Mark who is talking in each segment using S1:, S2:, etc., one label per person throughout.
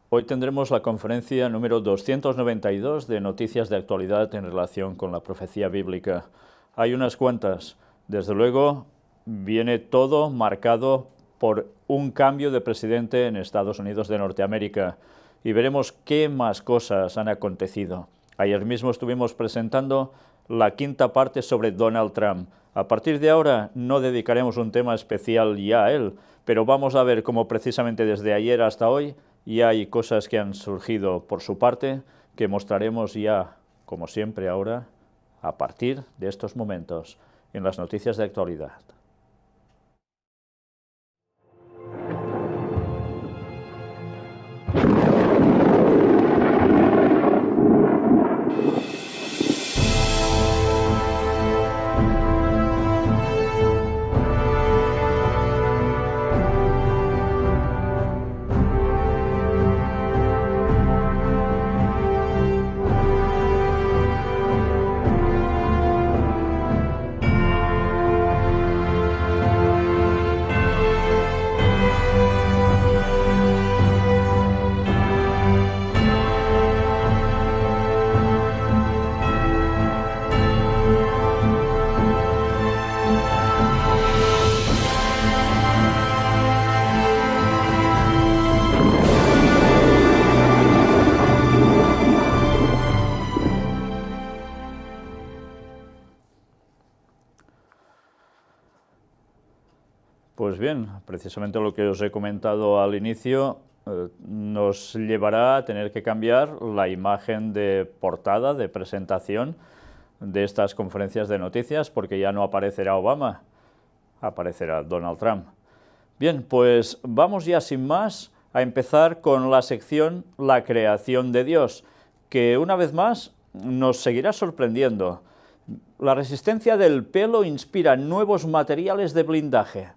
S1: Hoy tendremos la conferencia número 292 de noticias de actualidad en relación con la profecía bíblica. Hay unas cuantas. Desde luego, viene todo marcado por un cambio de presidente en Estados Unidos de Norteamérica y veremos qué más cosas han acontecido. Ayer mismo estuvimos presentando la quinta parte sobre Donald Trump. A partir de ahora no dedicaremos un tema especial ya a él, pero vamos a ver cómo precisamente desde ayer hasta hoy ya hay cosas que han surgido por su parte que mostraremos ya, como siempre ahora, a partir de estos momentos, en las noticias de actualidad. Pues bien, precisamente lo que os he comentado al inicio nos llevará a tener que cambiar la imagen de portada, de presentación de estas conferencias de noticias, porque ya no aparecerá Obama, aparecerá Donald Trump. Bien, pues vamos ya sin más a empezar con la sección La creación de Dios, que una vez más nos seguirá sorprendiendo. La resistencia del pelo inspira nuevos materiales de blindaje.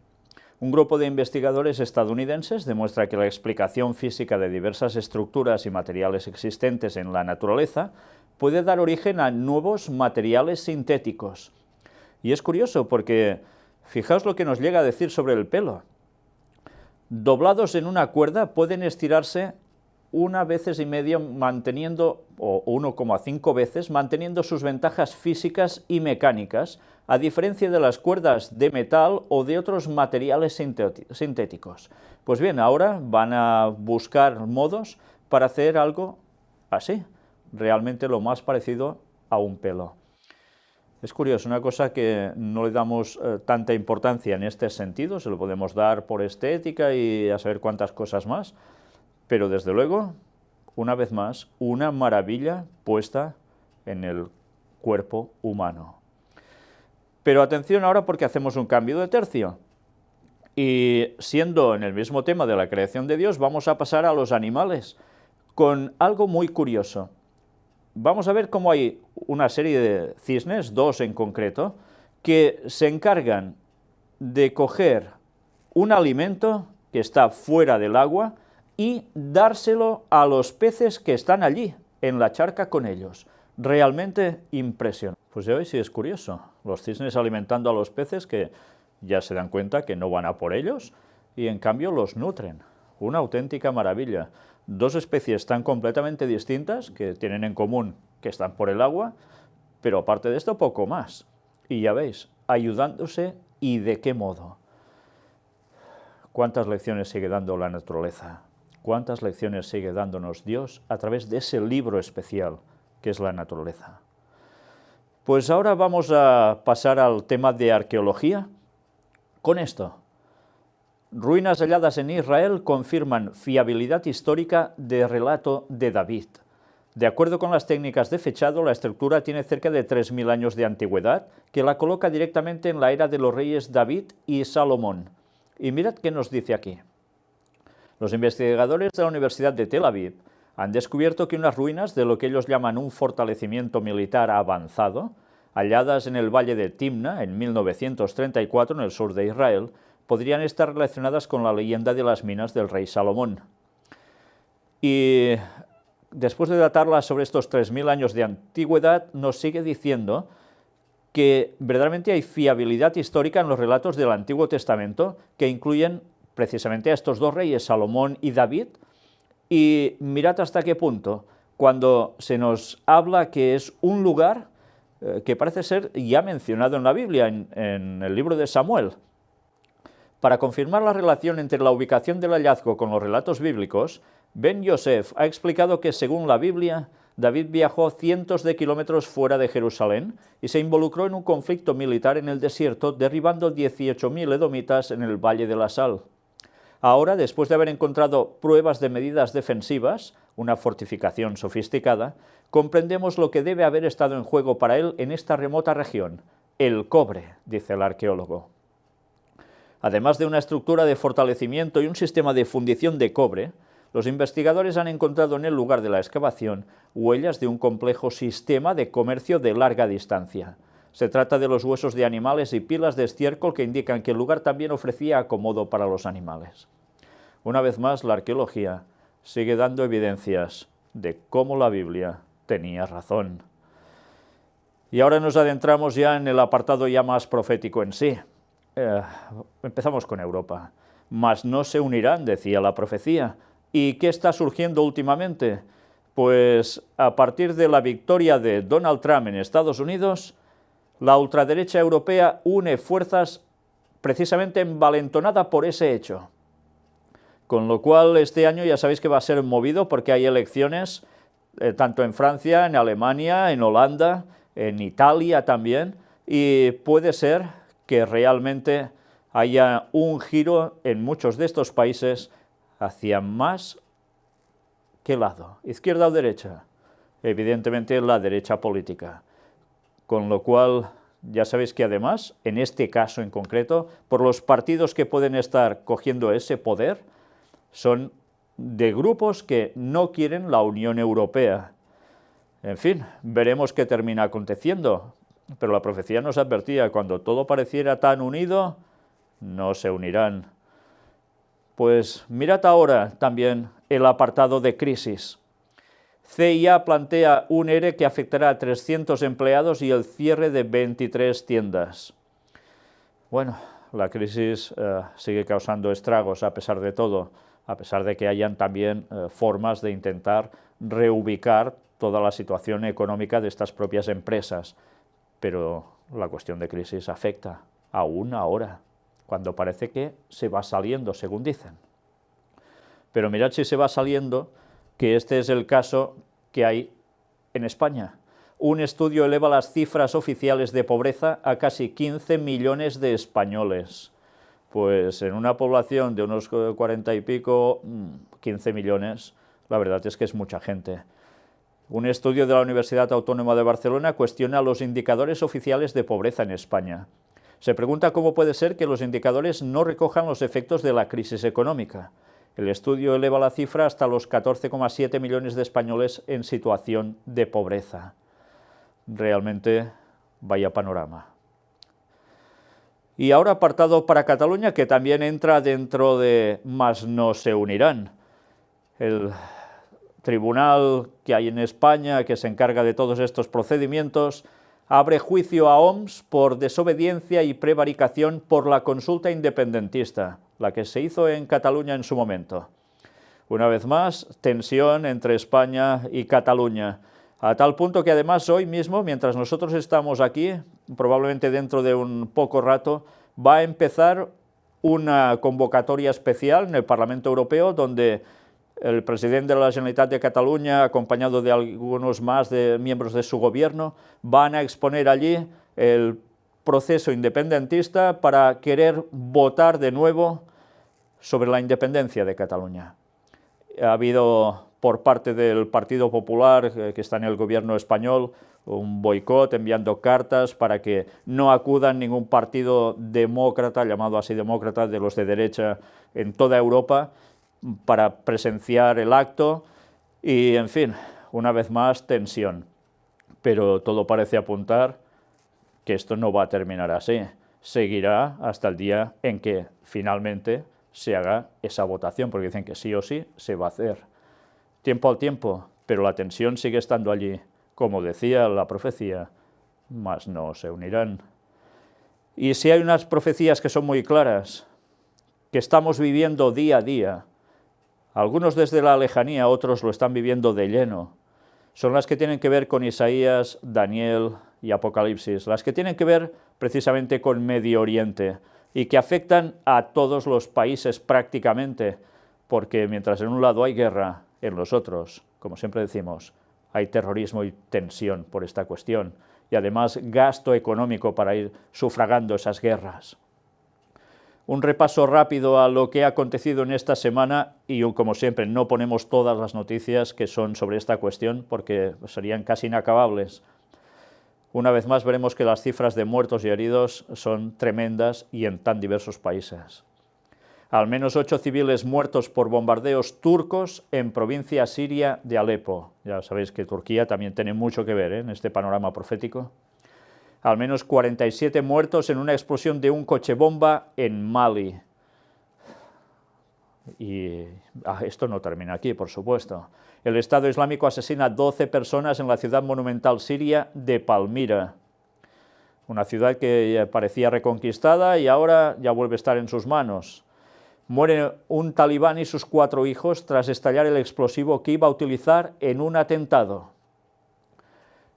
S1: Un grupo de investigadores estadounidenses demuestra que la explicación física de diversas estructuras y materiales existentes en la naturaleza puede dar origen a nuevos materiales sintéticos. Y es curioso porque, fijaos lo que nos llega a decir sobre el pelo. Doblados en una cuerda pueden estirarse 1,5 veces manteniendo, o 1,5 veces, manteniendo sus ventajas físicas y mecánicas, a diferencia de las cuerdas de metal o de otros materiales sintéticos. Pues bien, ahora van a buscar modos para hacer algo así, realmente lo más parecido a un pelo. Es curioso, una cosa que no le damos tanta importancia en este sentido, se lo podemos dar por estética y a saber cuántas cosas más, pero desde luego, una vez más, una maravilla puesta en el cuerpo humano. Pero atención ahora porque hacemos un cambio de tercio. Y siendo en el mismo tema de la creación de Dios, vamos a pasar a los animales, con algo muy curioso. Vamos a ver cómo hay una serie de cisnes, 2 en concreto, que se encargan de coger un alimento que está fuera del agua y dárselo a los peces que están allí, en la charca con ellos. Realmente impresionante. Pues ya veis si es curioso, los cisnes alimentando a los peces que ya se dan cuenta que no van a por ellos y en cambio los nutren. Una auténtica maravilla. 2 especies tan completamente distintas que tienen en común que están por el agua, pero aparte de esto poco más. Y ya veis, ayudándose y de qué modo. ¿Cuántas lecciones sigue dando la naturaleza? ¿Cuántas lecciones sigue dándonos Dios a través de ese libro especial que es la naturaleza? Pues ahora vamos a pasar al tema de arqueología con esto. Ruinas halladas en Israel confirman fiabilidad histórica del relato de David. De acuerdo con las técnicas de fechado, la estructura tiene cerca de 3.000 años de antigüedad, que la coloca directamente en la era de los reyes David y Salomón. Y mirad qué nos dice aquí. Los investigadores de la Universidad de Tel Aviv han descubierto que unas ruinas de lo que ellos llaman un fortalecimiento militar avanzado, halladas en el valle de Timna en 1934 en el sur de Israel, podrían estar relacionadas con la leyenda de las minas del rey Salomón. Y después de datarlas sobre estos 3.000 años de antigüedad, nos sigue diciendo que verdaderamente hay fiabilidad histórica en los relatos del Antiguo Testamento que incluyen precisamente a estos 2 reyes, Salomón y David, Y mirad hasta qué punto, cuando se nos habla que es un lugar que parece ser ya mencionado en la Biblia, en el libro de Samuel. Para confirmar la relación entre la ubicación del hallazgo con los relatos bíblicos, Ben Yosef ha explicado que, según la Biblia, David viajó cientos de kilómetros fuera de Jerusalén y se involucró en un conflicto militar en el desierto, derribando 18.000 edomitas en el Valle de la Sal. Ahora, después de haber encontrado pruebas de medidas defensivas, una fortificación sofisticada, comprendemos lo que debe haber estado en juego para él en esta remota región: el cobre, dice el arqueólogo. Además de una estructura de fortalecimiento y un sistema de fundición de cobre, los investigadores han encontrado en el lugar de la excavación huellas de un complejo sistema de comercio de larga distancia. Se trata de los huesos de animales y pilas de estiércol que indican que el lugar también ofrecía acomodo para los animales. Una vez más, la arqueología sigue dando evidencias de cómo la Biblia tenía razón. Y ahora nos adentramos ya en el apartado ya más profético en sí. Empezamos con Europa. Mas no se unirán, decía la profecía. ¿Y qué está surgiendo últimamente? Pues a partir de la victoria de Donald Trump en Estados Unidos, la ultraderecha europea une fuerzas precisamente envalentonada por ese hecho. Con lo cual este año ya sabéis que va a ser movido porque hay elecciones tanto en Francia, en Alemania, en Holanda, en Italia también, y puede ser que realmente haya un giro en muchos de estos países hacia más ¿qué lado? ¿Izquierda o derecha? Evidentemente la derecha política. Con lo cual, ya sabéis que además, en este caso en concreto, por los partidos que pueden estar cogiendo ese poder, son de grupos que no quieren la Unión Europea. En fin, veremos qué termina aconteciendo, pero la profecía nos advertía, cuando todo pareciera tan unido, no se unirán. Pues mirad ahora también el apartado de crisis. CIA plantea un ERE que afectará a 300 empleados y el cierre de 23 tiendas. Bueno, la crisis sigue causando estragos a pesar de todo, a pesar de que hayan también formas de intentar reubicar toda la situación económica de estas propias empresas. Pero la cuestión de crisis afecta aún ahora, cuando parece que se va saliendo, según dicen. Pero mirad si se va saliendo, que este es el caso que hay en España. Un estudio eleva las cifras oficiales de pobreza a casi 15 millones de españoles. Pues en una población de unos 40 y pico, 15 millones, la verdad es que es mucha gente. Un estudio de la Universidad Autónoma de Barcelona cuestiona los indicadores oficiales de pobreza en España. Se pregunta cómo puede ser que los indicadores no recojan los efectos de la crisis económica. El estudio eleva la cifra hasta los 14,7 millones de españoles en situación de pobreza. Realmente, vaya panorama. Y ahora apartado para Cataluña, que también entra dentro de Mas no se unirán. El tribunal que hay en España, que se encarga de todos estos procedimientos, abre juicio a Homs por desobediencia y prevaricación por la consulta independentista, la que se hizo en Cataluña en su momento. Una vez más, tensión entre España y Cataluña, a tal punto que además hoy mismo, mientras nosotros estamos aquí, probablemente dentro de un poco rato, va a empezar una convocatoria especial en el Parlamento Europeo donde el presidente de la Generalitat de Cataluña, acompañado de algunos más de miembros de su gobierno, van a exponer allí el proceso independentista para querer votar de nuevo sobre la independencia de Cataluña. Ha habido por parte del Partido Popular, que está en el gobierno español, un boicot, enviando cartas para que no acudan ningún partido demócrata, llamado así demócrata, de los de derecha en toda Europa, para presenciar el acto y, en fin, una vez más, tensión. Pero todo parece apuntar que esto no va a terminar así. Seguirá hasta el día en que finalmente se haga esa votación, porque dicen que sí o sí se va a hacer. Tiempo al tiempo, pero la tensión sigue estando allí. Como decía la profecía, mas no se unirán. Y si hay unas profecías que son muy claras, que estamos viviendo día a día, Algunos desde la lejanía, otros lo están viviendo de lleno. Son las que tienen que ver con Isaías, Daniel y Apocalipsis, las que tienen que ver precisamente con Medio Oriente y que afectan a todos los países prácticamente, porque mientras en un lado hay guerra, en los otros, como siempre decimos, hay terrorismo y tensión por esta cuestión, y además gasto económico para ir sufragando esas guerras. Un repaso rápido a lo que ha acontecido en esta semana y, como siempre, no ponemos todas las noticias que son sobre esta cuestión porque serían casi inacabables. Una vez más veremos que las cifras de muertos y heridos son tremendas y en tan diversos países. Al menos 8 civiles muertos por bombardeos turcos en provincia siria de Alepo. Ya sabéis que Turquía también tiene mucho que ver en este panorama profético. Al menos 47 muertos en una explosión de un coche bomba en Mali. Y esto no termina aquí, por supuesto. El Estado Islámico asesina a 12 personas en la ciudad monumental siria de Palmira. Una ciudad que parecía reconquistada y ahora ya vuelve a estar en sus manos. Muere un talibán y sus 4 hijos tras estallar el explosivo que iba a utilizar en un atentado.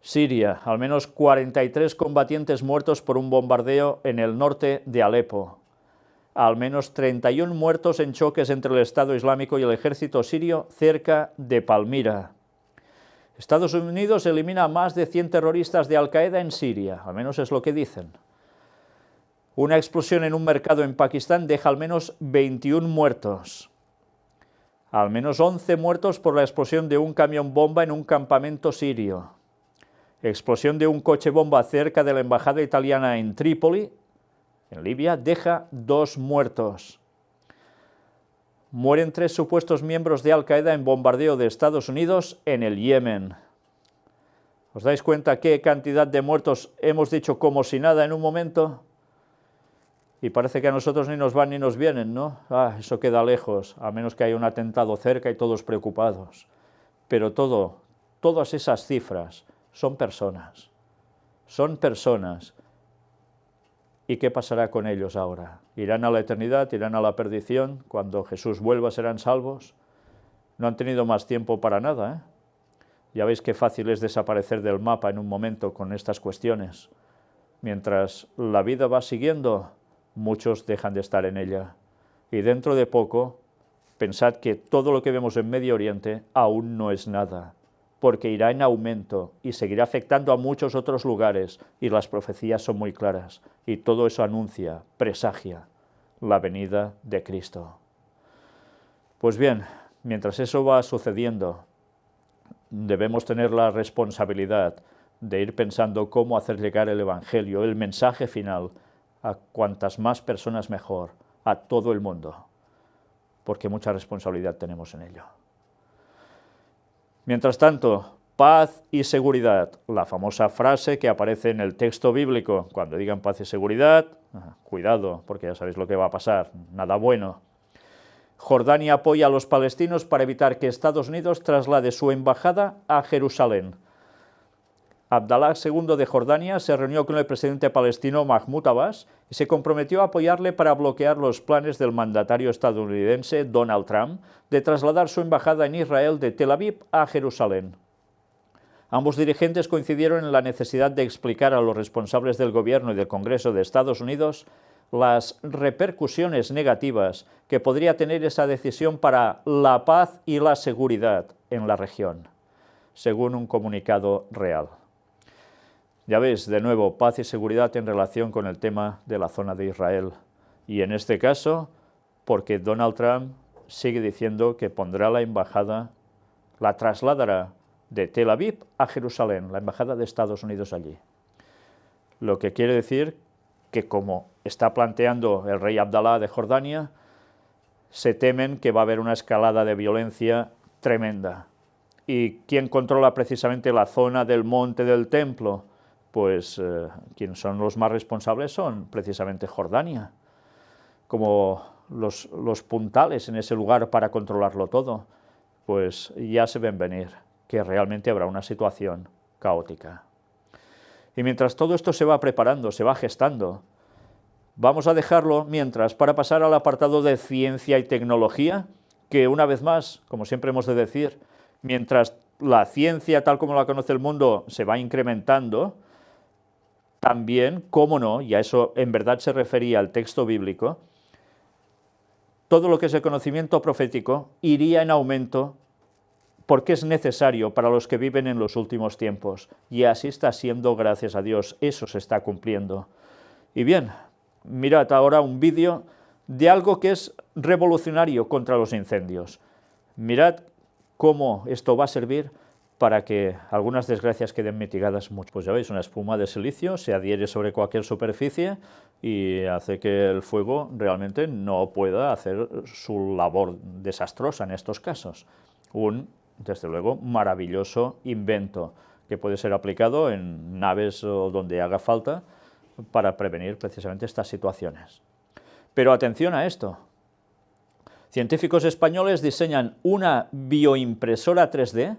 S1: Siria, al menos 43 combatientes muertos por un bombardeo en el norte de Alepo. Al menos 31 muertos en choques entre el Estado Islámico y el ejército sirio cerca de Palmira. Estados Unidos elimina a más de 100 terroristas de Al-Qaeda en Siria, al menos es lo que dicen. Una explosión en un mercado en Pakistán deja al menos 21 muertos. Al menos 11 muertos por la explosión de un camión bomba en un campamento sirio. Explosión de un coche bomba cerca de la embajada italiana en Trípoli, en Libia, deja 2 muertos. Mueren 3 supuestos miembros de Al-Qaeda en bombardeo de Estados Unidos en el Yemen. ¿Os dais cuenta qué cantidad de muertos hemos dicho como si nada en un momento? Y parece que a nosotros ni nos van ni nos vienen, ¿no? Eso queda lejos, a menos que haya un atentado cerca y todos preocupados. Pero todas esas cifras son personas. Son personas. ¿Y qué pasará con ellos ahora? ¿Irán a la eternidad? ¿Irán a la perdición? ¿Cuando Jesús vuelva serán salvos? No han tenido más tiempo para nada, ¿eh? Ya veis qué fácil es desaparecer del mapa en un momento con estas cuestiones. Mientras la vida va siguiendo, muchos dejan de estar en ella. Y dentro de poco, pensad que todo lo que vemos en Medio Oriente aún no es nada, porque irá en aumento y seguirá afectando a muchos otros lugares, y las profecías son muy claras, y todo eso anuncia, presagia, la venida de Cristo. Pues bien, mientras eso va sucediendo, debemos tener la responsabilidad de ir pensando cómo hacer llegar el Evangelio, el mensaje final, a cuantas más personas mejor, a todo el mundo, porque mucha responsabilidad tenemos en ello. Mientras tanto, paz y seguridad, la famosa frase que aparece en el texto bíblico. Cuando digan paz y seguridad, cuidado, porque ya sabéis lo que va a pasar, nada bueno. Jordania apoya a los palestinos para evitar que Estados Unidos traslade su embajada a Jerusalén. Abdalá II de Jordania se reunió con el presidente palestino Mahmoud Abbas y se comprometió a apoyarle para bloquear los planes del mandatario estadounidense Donald Trump de trasladar su embajada en Israel de Tel Aviv a Jerusalén. Ambos dirigentes coincidieron en la necesidad de explicar a los responsables del gobierno y del Congreso de Estados Unidos las repercusiones negativas que podría tener esa decisión para la paz y la seguridad en la región, según un comunicado real. Ya veis, de nuevo, paz y seguridad en relación con el tema de la zona de Israel. Y en este caso, porque Donald Trump sigue diciendo que pondrá la embajada, la trasladará de Tel Aviv a Jerusalén, la embajada de Estados Unidos allí. Lo que quiere decir que, como está planteando el rey Abdalá de Jordania, se temen que va a haber una escalada de violencia tremenda. ¿Y quién controla precisamente la zona del monte del templo? Pues quienes son los más responsables son precisamente Jordania, como los puntales en ese lugar para controlarlo todo. Pues ya se ven venir que realmente habrá una situación caótica. Y mientras todo esto se va preparando, se va gestando, vamos a dejarlo mientras para pasar al apartado de ciencia y tecnología, que una vez más, como siempre hemos de decir, mientras la ciencia tal como la conoce el mundo se va incrementando, también, cómo no, y a eso en verdad se refería el texto bíblico, todo lo que es el conocimiento profético iría en aumento porque es necesario para los que viven en los últimos tiempos, y así está siendo, gracias a Dios, eso se está cumpliendo. Y bien, mirad ahora un vídeo de algo que es revolucionario contra los incendios. Mirad cómo esto va a servir para que algunas desgracias queden mitigadas mucho. Pues ya veis, una espuma de silicio se adhiere sobre cualquier superficie y hace que el fuego realmente no pueda hacer su labor desastrosa en estos casos. Desde luego, maravilloso invento que puede ser aplicado en naves o donde haga falta para prevenir precisamente estas situaciones. Pero atención a esto. Científicos españoles diseñan una bioimpresora 3D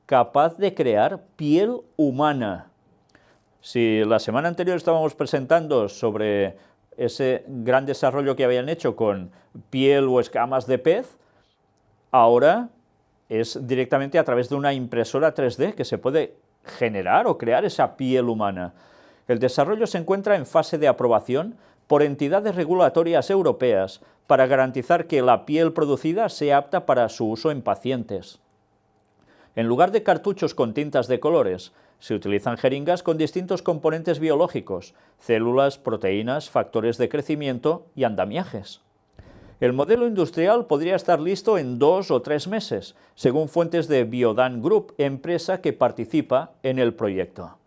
S1: capaz de crear piel humana. Si la semana anterior estábamos presentando sobre ese gran desarrollo que habían hecho con piel o escamas de pez, ahora es directamente a través de una impresora 3D que se puede generar o crear esa piel humana. El desarrollo se encuentra en fase de aprobación por entidades regulatorias europeas para garantizar que la piel producida sea apta para su uso en pacientes. En lugar de cartuchos con tintas de colores, se utilizan jeringas con distintos componentes biológicos, células, proteínas, factores de crecimiento y andamiajes. El modelo industrial podría estar listo en 2 o 3 meses, según fuentes de Biodan Group, empresa que participa en el proyecto.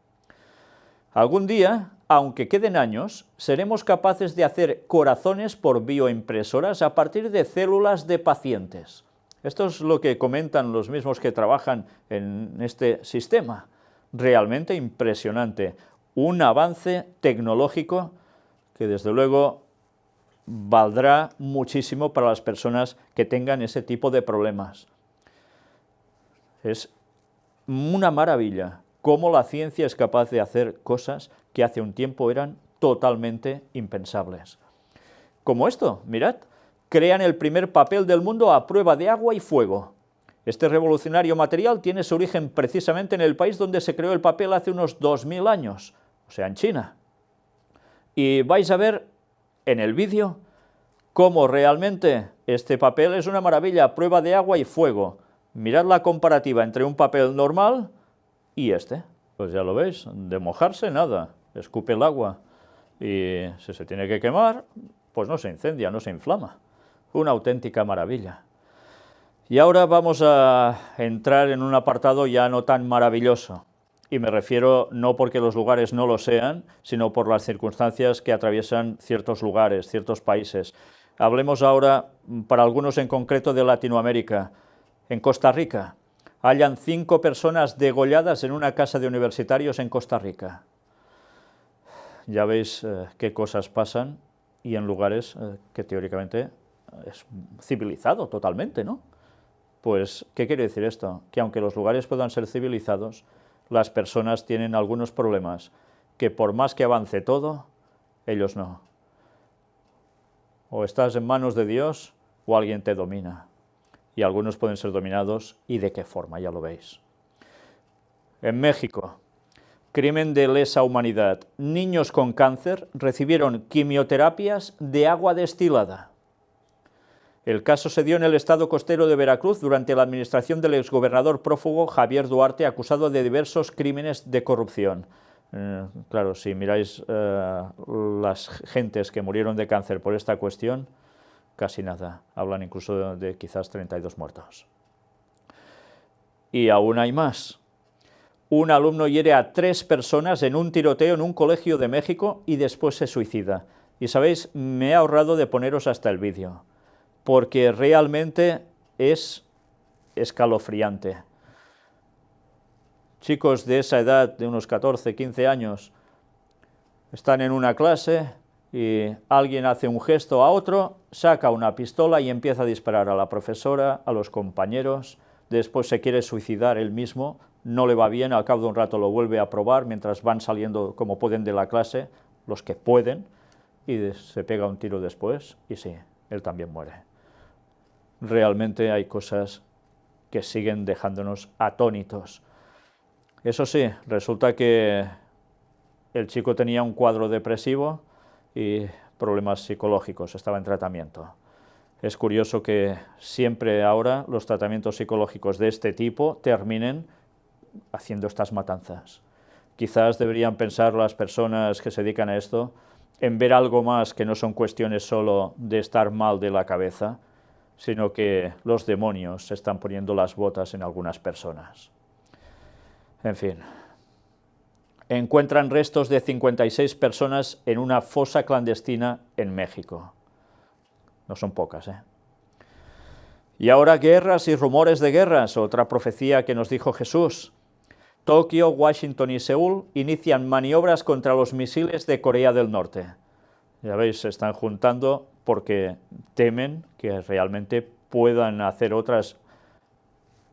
S1: Algún día, aunque queden años, seremos capaces de hacer corazones por bioimpresoras a partir de células de pacientes. Esto es lo que comentan los mismos que trabajan en este sistema. Realmente impresionante. Un avance tecnológico que desde luego valdrá muchísimo para las personas que tengan ese tipo de problemas. Es una maravilla cómo la ciencia es capaz de hacer cosas que hace un tiempo eran totalmente impensables. Como esto, mirad, crean el primer papel del mundo a prueba de agua y fuego. Este revolucionario material tiene su origen precisamente en el país donde se creó el papel hace unos 2000 años, o sea, en China. Y vais a ver en el vídeo cómo realmente este papel es una maravilla a prueba de agua y fuego. Mirad la comparativa entre un papel normal y este. Pues ya lo veis, de mojarse nada, escupe el agua y si se tiene que quemar, pues no se incendia, no se inflama. Una auténtica maravilla. Y ahora vamos a entrar en un apartado ya no tan maravilloso. Y me refiero no porque los lugares no lo sean, sino por las circunstancias que atraviesan ciertos lugares, ciertos países. Hablemos ahora, para algunos en concreto, de Latinoamérica. En Costa Rica, hallan 5 personas degolladas en una casa de universitarios en Costa Rica. Ya veis qué cosas pasan y en lugares que teóricamente es civilizado totalmente, ¿no? Pues, ¿qué quiere decir esto? Que aunque los lugares puedan ser civilizados, las personas tienen algunos problemas que por más que avance todo, ellos no. O estás en manos de Dios o alguien te domina. Y algunos pueden ser dominados, ¿y de qué forma? Ya lo veis. En México, crimen de lesa humanidad. Niños con cáncer recibieron quimioterapias de agua destilada. El caso se dio en el estado costero de Veracruz durante la administración del exgobernador prófugo Javier Duarte, acusado de diversos crímenes de corrupción. Claro, si miráis las gentes que murieron de cáncer por esta cuestión, casi nada. Hablan incluso de quizás 32 muertos. Y aún hay más. Un alumno hiere a 3 personas en un tiroteo en un colegio de México y después se suicida. Y sabéis, me he ahorrado de poneros hasta el vídeo, porque realmente es escalofriante. Chicos de esa edad, de unos 14, 15 años, están en una clase y alguien hace un gesto a otro, saca una pistola y empieza a disparar a la profesora, a los compañeros, después se quiere suicidar él mismo, no le va bien, al cabo de un rato lo vuelve a probar mientras van saliendo como pueden de la clase, los que pueden, y se pega un tiro después y sí, él también muere. realmente hay cosas que siguen dejándonos atónitos. Eso sí, resulta que el chico tenía un cuadro depresivo y problemas psicológicos, estaba en tratamiento. Es curioso que siempre ahora los tratamientos psicológicos de este tipo terminen haciendo estas matanzas. Quizás deberían pensar las personas que se dedican a esto en ver algo más, que no son cuestiones solo de estar mal de la cabeza, sino que los demonios se están poniendo las botas en algunas personas. En fin, encuentran restos de 56 personas en una fosa clandestina en México. No son pocas, ¿eh? Y ahora guerras y rumores de guerras, otra profecía que nos dijo Jesús. Tokio, Washington y Seúl inician maniobras contra los misiles de Corea del Norte. Ya veis, se están juntando porque temen que realmente puedan hacer otras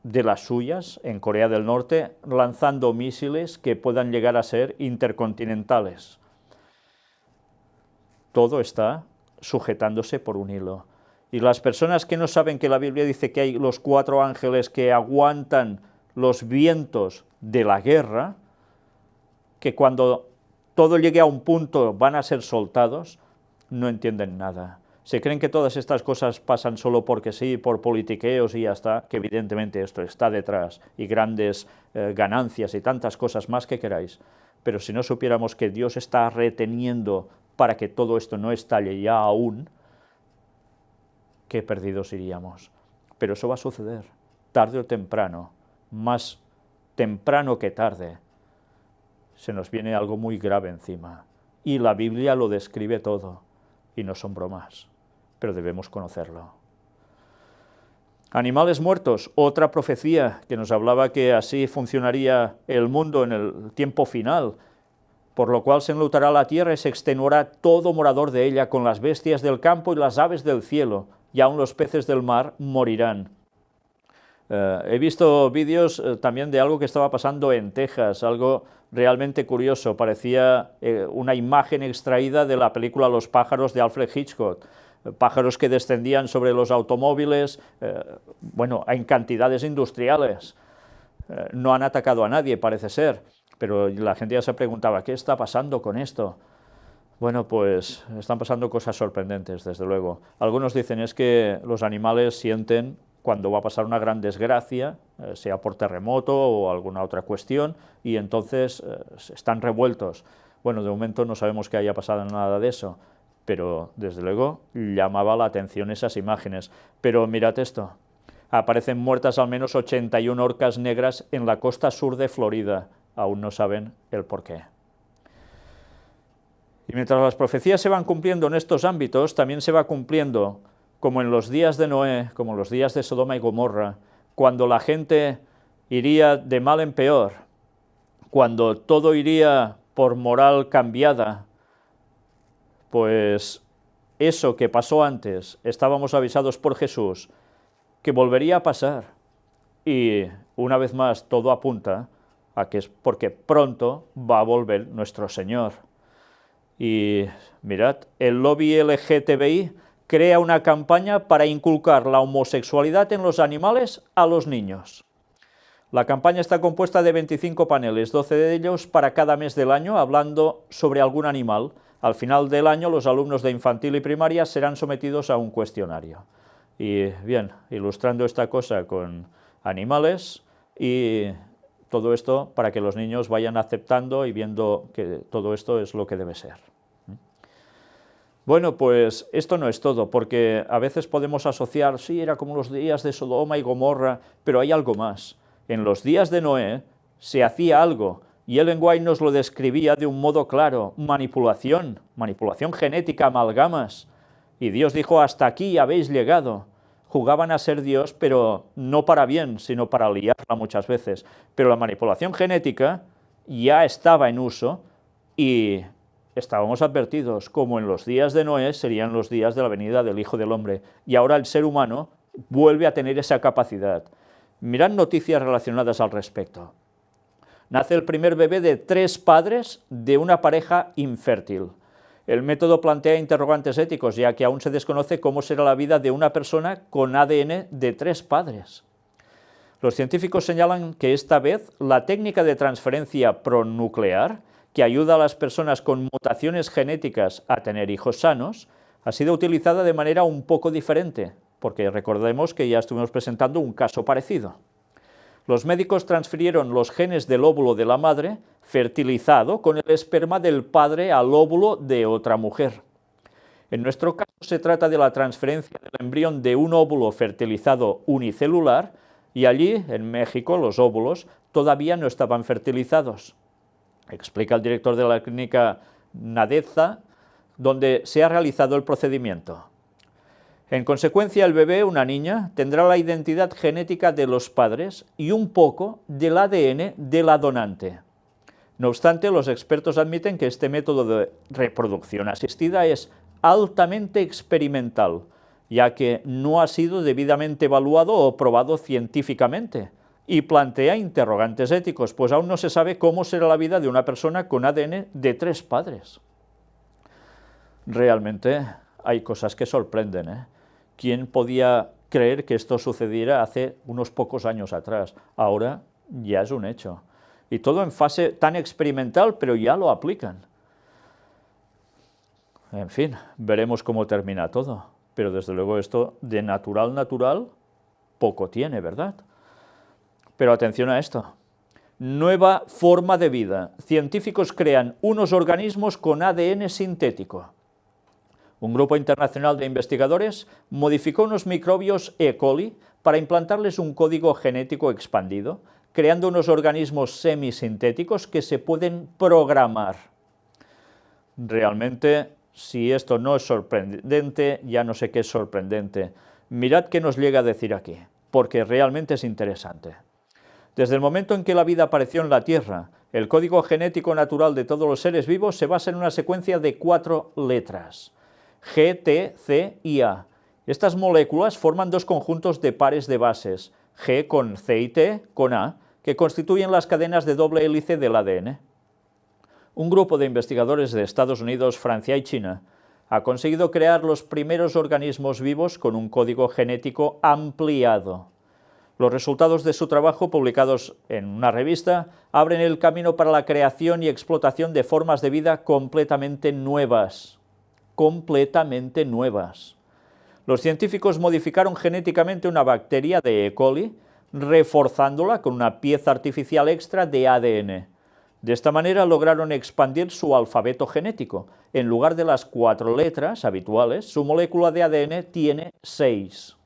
S1: de las suyas en Corea del Norte, lanzando misiles que puedan llegar a ser intercontinentales. Todo está sujetándose por un hilo. Y las personas que no saben que la Biblia dice que hay los 4 ángeles que aguantan los vientos de la guerra, que cuando todo llegue a un punto van a ser soltados, no entienden nada. Se creen que todas estas cosas pasan solo porque sí, por politiqueos y ya está, que evidentemente esto está detrás, y grandes ganancias y tantas cosas más que queráis. Pero si no supiéramos que Dios está reteniendo para que todo esto no estalle ya aún, qué perdidos iríamos. Pero eso va a suceder, tarde o temprano, más temprano que tarde. Se nos viene algo muy grave encima. Y la Biblia lo describe todo, y no son bromas, pero debemos conocerlo. Animales muertos, otra profecía que nos hablaba que así funcionaría el mundo en el tiempo final, por lo cual se enlutará la tierra y se extenuará todo morador de ella, con las bestias del campo y las aves del cielo, y aun los peces del mar morirán. He visto vídeos también de algo que estaba pasando en Texas, algo realmente curioso, parecía una imagen extraída de la película Los pájaros de Alfred Hitchcock, pájaros que descendían sobre los automóviles, bueno, en cantidades industriales. No han atacado a nadie, parece ser, pero la gente ya se preguntaba, ¿qué está pasando con esto? Bueno, pues están pasando cosas sorprendentes, desde luego. Algunos dicen es que los animales sienten cuando va a pasar una gran desgracia, sea por terremoto o alguna otra cuestión, y entonces están revueltos. Bueno, de momento no sabemos que haya pasado nada de eso, pero desde luego llamaba la atención esas imágenes. Pero mirad esto, aparecen muertas al menos 81 orcas negras en la costa sur de Florida, aún no saben el porqué. Y mientras las profecías se van cumpliendo en estos ámbitos, también se va cumpliendo, como en los días de Noé, como en los días de Sodoma y Gomorra, cuando la gente iría de mal en peor, cuando todo iría por moral cambiada, pues eso que pasó antes, estábamos avisados por Jesús, que volvería a pasar. Y una vez más todo apunta a que es porque pronto va a volver nuestro Señor. Y mirad, el lobby LGTBI crea una campaña para inculcar la homosexualidad en los animales a los niños. La campaña está compuesta de 25 paneles, 12 de ellos para cada mes del año, hablando sobre algún animal. Al final del año, los alumnos de infantil y primaria serán sometidos a un cuestionario. Y bien, ilustrando esta cosa con animales y todo esto para que los niños vayan aceptando y viendo que todo esto es lo que debe ser. Bueno, pues esto no es todo, porque a veces podemos asociar, sí, era como los días de Sodoma y Gomorra, pero hay algo más. En los días de Noé se hacía algo, y Ellen White nos lo describía de un modo claro: manipulación genética, amalgamas. Y Dios dijo, hasta aquí habéis llegado. Jugaban a ser Dios, pero no para bien, sino para liarla muchas veces. Pero la manipulación genética ya estaba en uso y estábamos advertidos, como en los días de Noé serían los días de la venida del Hijo del Hombre. Y ahora el ser humano vuelve a tener esa capacidad. Mirad noticias relacionadas al respecto. Nace el primer bebé de 3 padres de una pareja infértil. El método plantea interrogantes éticos, ya que aún se desconoce cómo será la vida de una persona con ADN de 3 padres. Los científicos señalan que esta vez la técnica de transferencia pronuclear, que ayuda a las personas con mutaciones genéticas a tener hijos sanos, ha sido utilizada de manera un poco diferente, porque recordemos que ya estuvimos presentando un caso parecido. Los médicos transfirieron los genes del óvulo de la madre, fertilizado, con el esperma del padre al óvulo de otra mujer. En nuestro caso se trata de la transferencia del embrión de un óvulo fertilizado unicelular, y allí, en México, los óvulos todavía no estaban fertilizados. Explica el director de la clínica Nadeza, donde se ha realizado el procedimiento. En consecuencia, el bebé, una niña, tendrá la identidad genética de los padres y un poco del ADN de la donante. No obstante, los expertos admiten que este método de reproducción asistida es altamente experimental, ya que no ha sido debidamente evaluado o probado científicamente, y plantea interrogantes éticos, pues aún no se sabe cómo será la vida de una persona con ADN de 3 padres. Realmente hay cosas que sorprenden, ¿eh? ¿Quién podía creer que esto sucediera hace unos pocos años atrás? Ahora ya es un hecho. Y todo en fase tan experimental, pero ya lo aplican. En fin, veremos cómo termina todo. Pero desde luego esto de natural, poco tiene, ¿verdad? Pero atención a esto. Nueva forma de vida. Científicos crean unos organismos con ADN sintético. Un grupo internacional de investigadores modificó unos microbios E. coli para implantarles un código genético expandido, creando unos organismos semisintéticos que se pueden programar. Realmente, si esto no es sorprendente, ya no sé qué es sorprendente. Mirad qué nos llega a decir aquí, porque realmente es interesante. Desde el momento en que la vida apareció en la Tierra, el código genético natural de todos los seres vivos se basa en una secuencia de 4 letras. G, T, C y A. Estas moléculas forman 2 conjuntos de pares de bases, G con C y T con A, que constituyen las cadenas de doble hélice del ADN. Un grupo de investigadores de Estados Unidos, Francia y China ha conseguido crear los primeros organismos vivos con un código genético ampliado. Los resultados de su trabajo, publicados en una revista, abren el camino para la creación y explotación de formas de vida completamente nuevas. Los científicos modificaron genéticamente una bacteria de E. coli, reforzándola con una pieza artificial extra de ADN. De esta manera lograron expandir su alfabeto genético. En lugar de las 4 letras habituales, su molécula de ADN tiene 6.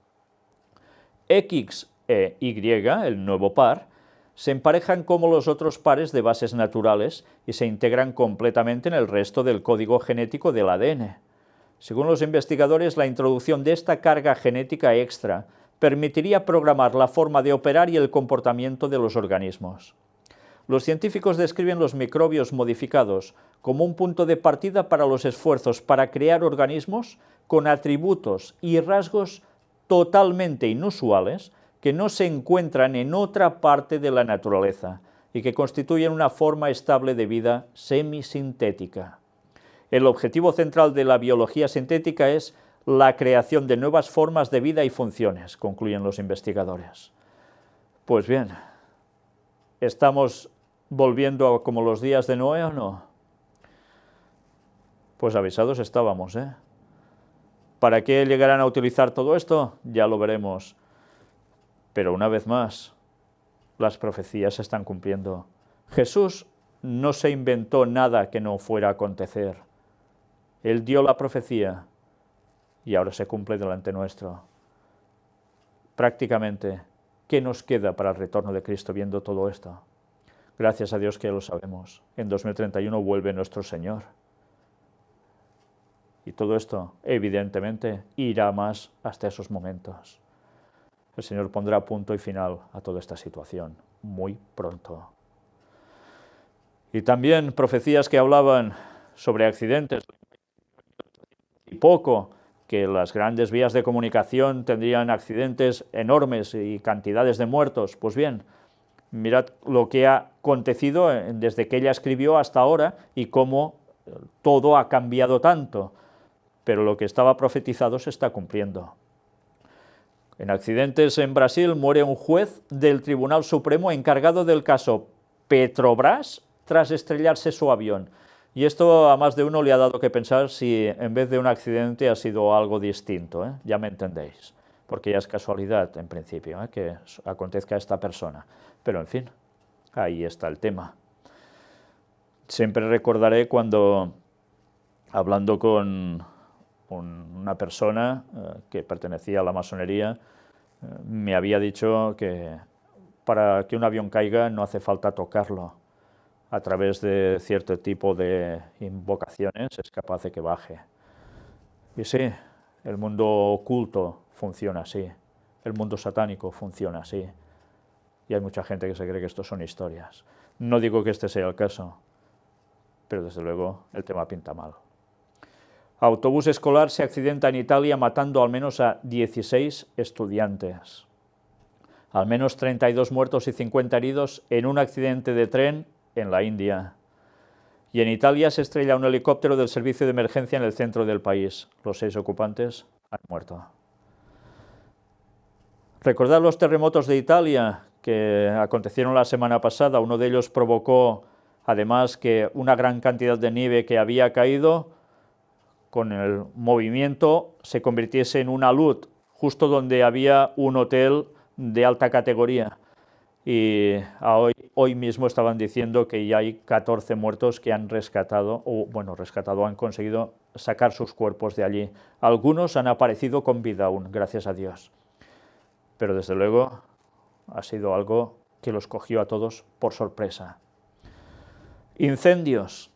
S1: X e Y, el nuevo par, se emparejan como los otros pares de bases naturales y se integran completamente en el resto del código genético del ADN. Según los investigadores, la introducción de esta carga genética extra permitiría programar la forma de operar y el comportamiento de los organismos. Los científicos describen los microbios modificados como un punto de partida para los esfuerzos para crear organismos con atributos y rasgos totalmente inusuales que no se encuentran en otra parte de la naturaleza y que constituyen una forma estable de vida semisintética. El objetivo central de la biología sintética es la creación de nuevas formas de vida y funciones, concluyen los investigadores. Pues bien, ¿estamos volviendo a como los días de Noé o no? Pues avisados estábamos, ¿eh? ¿Para qué llegarán a utilizar todo esto? Ya lo veremos. Pero una vez más, las profecías se están cumpliendo. Jesús no se inventó nada que no fuera a acontecer. Él dio la profecía y ahora se cumple delante nuestro. Prácticamente, ¿qué nos queda para el retorno de Cristo viendo todo esto? Gracias a Dios que lo sabemos. En 2031 vuelve nuestro Señor. Y todo esto, evidentemente, irá más hasta esos momentos. El Señor pondrá punto y final a toda esta situación, muy pronto. Y también profecías que hablaban sobre accidentes, y poco, que las grandes vías de comunicación tendrían accidentes enormes y cantidades de muertos. Pues bien, mirad lo que ha acontecido desde que ella escribió hasta ahora y cómo todo ha cambiado tanto, pero lo que estaba profetizado se está cumpliendo. En accidentes en Brasil muere un juez del Tribunal Supremo encargado del caso Petrobras tras estrellarse su avión. Y esto a más de uno le ha dado que pensar si en vez de un accidente ha sido algo distinto, ¿eh? Ya me entendéis, porque ya es casualidad en principio, ¿eh?, que acontezca a esta persona. Pero en fin, ahí está el tema. Siempre recordaré cuando, hablando con una persona que pertenecía a la masonería, me había dicho que para que un avión caiga no hace falta tocarlo. A través de cierto tipo de invocaciones es capaz de que baje. Y sí, el mundo oculto funciona así, el mundo satánico funciona así. Y hay mucha gente que se cree que esto son historias. No digo que este sea el caso, pero desde luego el tema pinta mal. Autobús escolar se accidenta en Italia matando al menos a 16 estudiantes. Al menos 32 muertos y 50 heridos en un accidente de tren en la India. Y en Italia se estrella un helicóptero del servicio de emergencia en el centro del país. Los 6 ocupantes han muerto. Recordad los terremotos de Italia que acontecieron la semana pasada. Uno de ellos provocó, además, que una gran cantidad de nieve que había caído, con el movimiento, se convirtiese en una luz, justo donde había un hotel de alta categoría. Y hoy mismo estaban diciendo que ya hay 14 muertos que han rescatado, han conseguido sacar sus cuerpos de allí. Algunos han aparecido con vida aún, gracias a Dios. Pero desde luego ha sido algo que los cogió a todos por sorpresa. Incendios.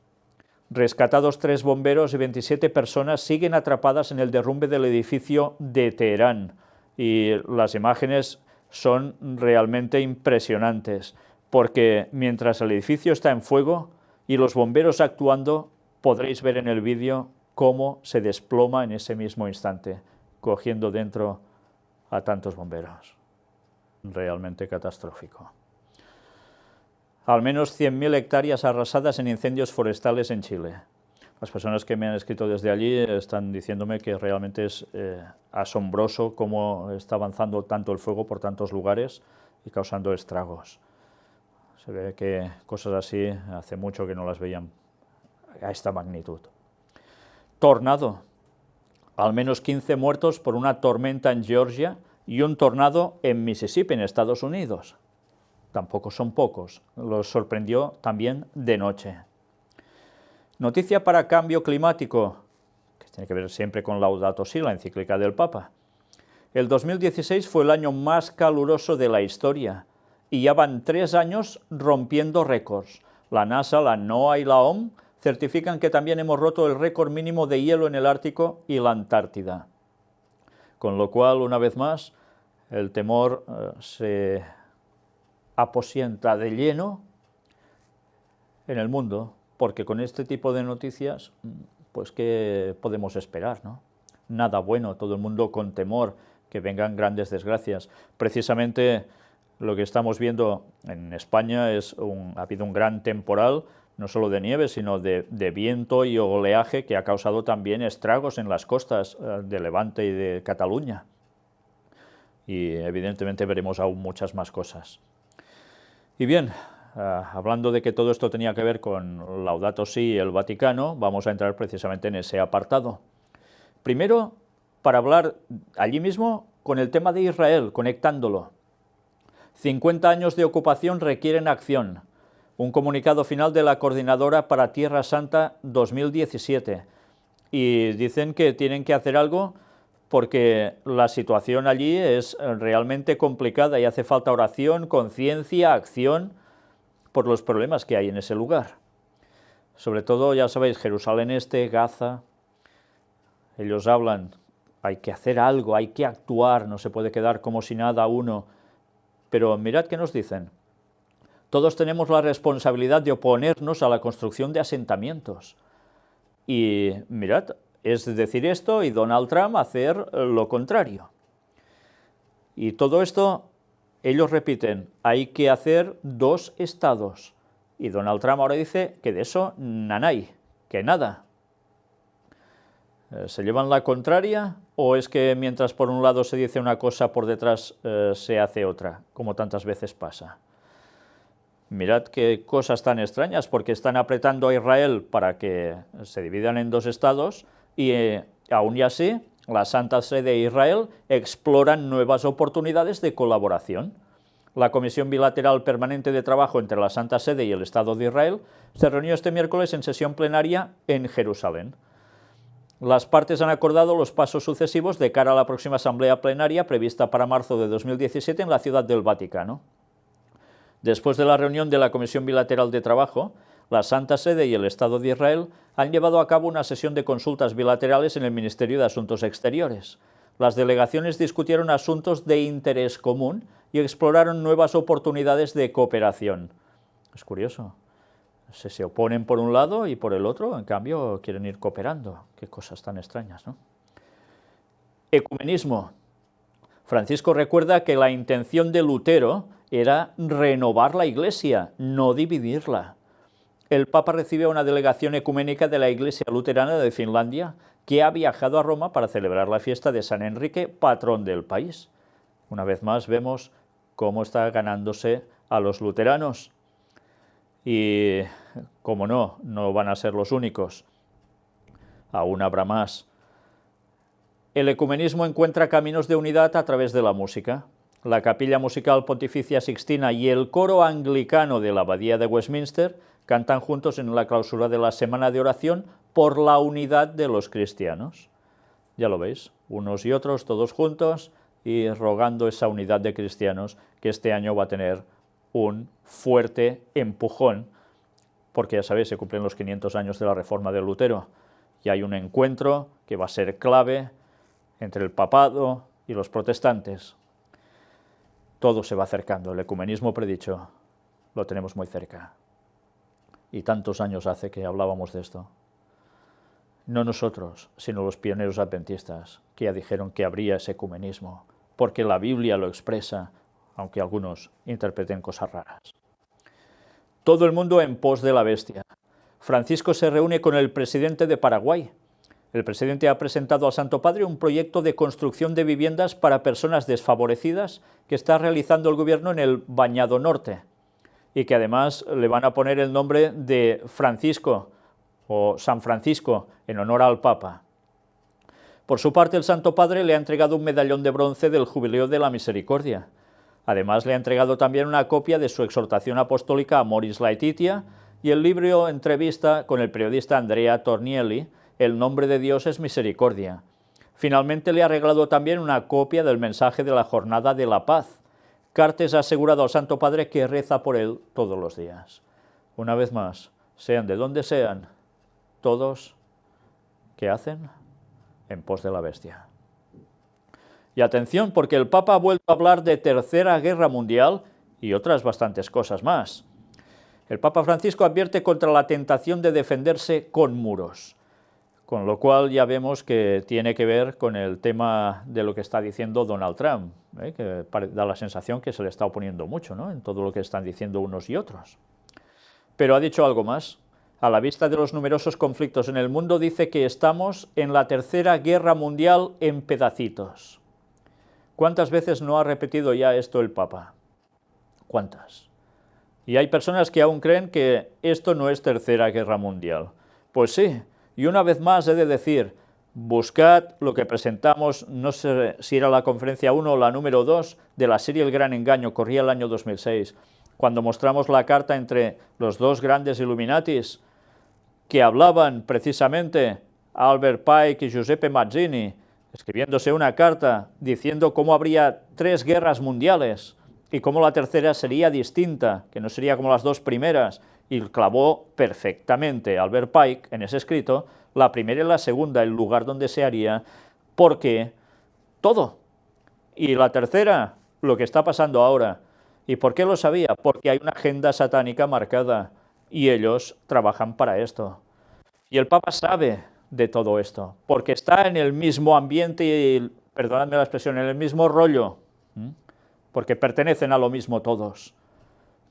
S1: Rescatados 3 bomberos y 27 personas siguen atrapadas en el derrumbe del edificio de Teherán. Y las imágenes son realmente impresionantes, porque mientras el edificio está en fuego y los bomberos actuando, podréis ver en el vídeo cómo se desploma en ese mismo instante, cogiendo dentro a tantos bomberos. Realmente catastrófico. Al menos 100.000 hectáreas arrasadas en incendios forestales en Chile. Las personas que me han escrito desde allí están diciéndome que realmente es asombroso cómo está avanzando tanto el fuego por tantos lugares y causando estragos. Se ve que cosas así hace mucho que no las veían a esta magnitud. Tornado. Al menos 15 muertos por una tormenta en Georgia y un tornado en Mississippi, en Estados Unidos. Tampoco son pocos. Los sorprendió también de noche. Noticia para cambio climático, que tiene que ver siempre con Laudato Si, la encíclica del Papa. El 2016 fue el año más caluroso de la historia y ya van 3 años rompiendo récords. La NASA, la NOAA y la OMS certifican que también hemos roto el récord mínimo de hielo en el Ártico y la Antártida. Con lo cual, una vez más, el temor se aposienta de lleno en el mundo, porque con este tipo de noticias, pues ¿qué podemos esperar, no? Nada bueno, todo el mundo con temor que vengan grandes desgracias. Precisamente lo que estamos viendo en España ha habido un gran temporal, no solo de nieve, sino de viento y oleaje que ha causado también estragos en las costas de Levante y de Cataluña. Y evidentemente veremos aún muchas más cosas. Y bien, hablando de que todo esto tenía que ver con Laudato Si y el Vaticano, vamos a entrar precisamente en ese apartado. Primero, para hablar allí mismo con el tema de Israel, conectándolo. 50 años de ocupación requieren acción. Un comunicado final de la Coordinadora para Tierra Santa 2017. Y dicen que tienen que hacer algo porque la situación allí es realmente complicada y hace falta oración, conciencia, acción por los problemas que hay en ese lugar. Sobre todo, ya sabéis, Jerusalén Este, Gaza, ellos hablan, hay que hacer algo, hay que actuar, no se puede quedar como si nada uno. Pero mirad qué nos dicen. Todos tenemos la responsabilidad de oponernos a la construcción de asentamientos. Y mirad, es decir esto y Donald Trump hacer lo contrario. Y todo esto, ellos repiten, hay que hacer 2 estados. Y Donald Trump ahora dice que de eso nanay, que nada. ¿Se llevan la contraria o es que mientras por un lado se dice una cosa, por detrás se hace otra, como tantas veces pasa? Mirad qué cosas tan extrañas, porque están apretando a Israel para que se dividan en dos estados y aún y así la Santa Sede e Israel exploran nuevas oportunidades de colaboración. La Comisión Bilateral Permanente de Trabajo entre la Santa Sede y el Estado de Israel se reunió este miércoles en sesión plenaria en Jerusalén. Las partes han acordado los pasos sucesivos de cara a la próxima asamblea plenaria prevista para marzo de 2017 en la Ciudad del Vaticano. Después de la reunión de la Comisión Bilateral de Trabajo, la Santa Sede y el Estado de Israel han llevado a cabo una sesión de consultas bilaterales en el Ministerio de Asuntos Exteriores. Las delegaciones discutieron asuntos de interés común y exploraron nuevas oportunidades de cooperación. Es curioso. Se oponen por un lado y por el otro, en cambio, quieren ir cooperando. Qué cosas tan extrañas, ¿no? Ecumenismo. Francisco recuerda que la intención de Lutero era renovar la Iglesia, no dividirla. El Papa recibe a una delegación ecuménica de la Iglesia Luterana de Finlandia, que ha viajado a Roma para celebrar la fiesta de San Enrique, patrón del país. Una vez más vemos cómo está ganándose a los luteranos. Y, como no, no van a ser los únicos. Aún habrá más. El ecumenismo encuentra caminos de unidad a través de la música. La Capilla Musical Pontificia Sixtina y el coro anglicano de la Abadía de Westminster cantan juntos en la clausura de la Semana de Oración por la unidad de los cristianos. Ya lo veis, unos y otros, todos juntos, y rogando esa unidad de cristianos que este año va a tener un fuerte empujón, porque ya sabéis, se cumplen los 500 años de la Reforma de Lutero, y hay un encuentro que va a ser clave entre el papado y los protestantes. Todo se va acercando, el ecumenismo predicho lo tenemos muy cerca. Y tantos años hace que hablábamos de esto. No nosotros, sino los pioneros adventistas, que ya dijeron que habría ese ecumenismo, porque la Biblia lo expresa, aunque algunos interpreten cosas raras. Todo el mundo en pos de la bestia. Francisco se reúne con el presidente de Paraguay. El presidente ha presentado al Santo Padre un proyecto de construcción de viviendas para personas desfavorecidas que está realizando el gobierno en el Bañado Norte y que además le van a poner el nombre de Francisco o San Francisco en honor al Papa. Por su parte, el Santo Padre le ha entregado un medallón de bronce del Jubileo de la Misericordia. Además, le ha entregado también una copia de su exhortación apostólica Amoris Laetitia y el libro entrevista con el periodista Andrea Tornielli, El nombre de Dios es misericordia. Finalmente le ha regalado también una copia del mensaje de la Jornada de la Paz. Cartes ha asegurado al Santo Padre que reza por él todos los días. Una vez más, sean de donde sean, todos, ¿qué hacen? En pos de la bestia. Y atención, porque el Papa ha vuelto a hablar de Tercera Guerra Mundial y otras bastantes cosas más. El Papa Francisco advierte contra la tentación de defenderse con muros, con lo cual ya vemos que tiene que ver con el tema de lo que está diciendo Donald Trump, que da la sensación que se le está oponiendo mucho, ¿no?, en todo lo que están diciendo unos y otros. Pero ha dicho algo más. A la vista de los numerosos conflictos en el mundo, dice que estamos en la Tercera Guerra Mundial en pedacitos. ¿Cuántas veces no ha repetido ya esto el Papa? ¿Cuántas? Y hay personas que aún creen que esto no es Tercera Guerra Mundial. Pues sí, y una vez más he de decir, buscad lo que presentamos, no sé si era la conferencia 1 o la número 2 de la serie El Gran Engaño, corría el año 2006, cuando mostramos la carta entre los dos grandes Illuminatis, que hablaban precisamente Albert Pike y Giuseppe Mazzini, escribiéndose una carta diciendo cómo habría 3 guerras mundiales y cómo la tercera sería distinta, que no sería como las 2 primeras, y clavó perfectamente Albert Pike en ese escrito la primera y la segunda, el lugar donde se haría, porque todo. Y la tercera, lo que está pasando ahora. ¿Y por qué lo sabía? Porque hay una agenda satánica marcada y ellos trabajan para esto. Y el Papa sabe de todo esto, porque está en el mismo ambiente y, perdonadme la expresión, en el mismo rollo, porque pertenecen a lo mismo todos.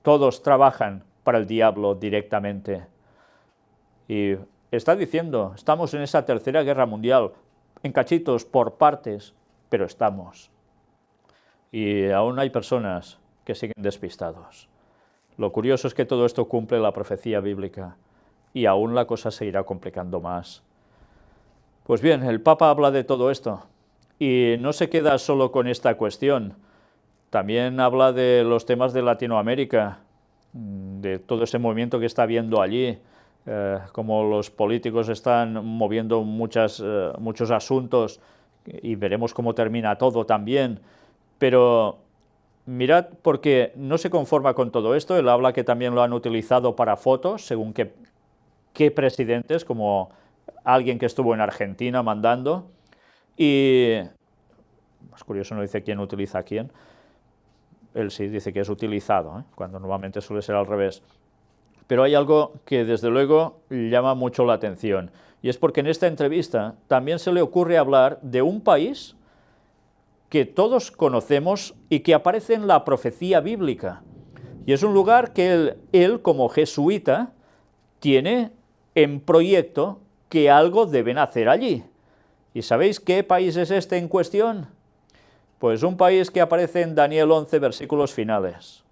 S1: Todos trabajan para el diablo directamente. Y está diciendo, estamos en esa tercera guerra mundial, en cachitos, por partes, pero estamos. Y aún hay personas que siguen despistados. Lo curioso es que todo esto cumple la profecía bíblica y aún la cosa se irá complicando más. Pues bien, el Papa habla de todo esto y no se queda solo con esta cuestión, también habla de los temas de Latinoamérica, de todo ese movimiento que está habiendo allí, como los políticos están moviendo muchos asuntos y veremos cómo termina todo también, pero mirad, porque no se conforma con todo esto, él habla que también lo han utilizado para fotos, según qué presidentes, como alguien que estuvo en Argentina mandando, y es curioso, no dice quién utiliza a quién, él sí dice que es utilizado, cuando normalmente suele ser al revés. Pero hay algo que desde luego llama mucho la atención, y es porque en esta entrevista también se le ocurre hablar de un país que todos conocemos y que aparece en la profecía bíblica. Y es un lugar que él como jesuita, tiene en proyecto que algo deben hacer allí. ¿Y sabéis qué país es este en cuestión? Pues un país que aparece en Daniel 11, versículos finales.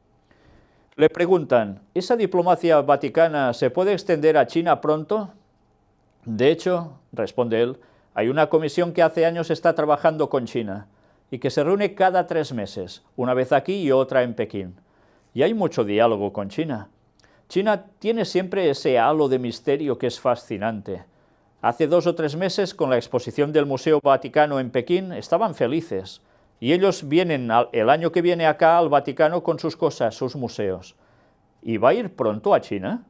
S1: Le preguntan, ¿esa diplomacia vaticana se puede extender a China pronto? De hecho, responde él, hay una comisión que hace años está trabajando con China y que se reúne cada 3 meses, una vez aquí y otra en Pekín. Y hay mucho diálogo con China. China tiene siempre ese halo de misterio que es fascinante. Hace 2 o 3 meses, con la exposición del Museo Vaticano en Pekín, estaban felices. Y ellos vienen el año que viene acá al Vaticano con sus cosas, sus museos. ¿Y va a ir pronto a China?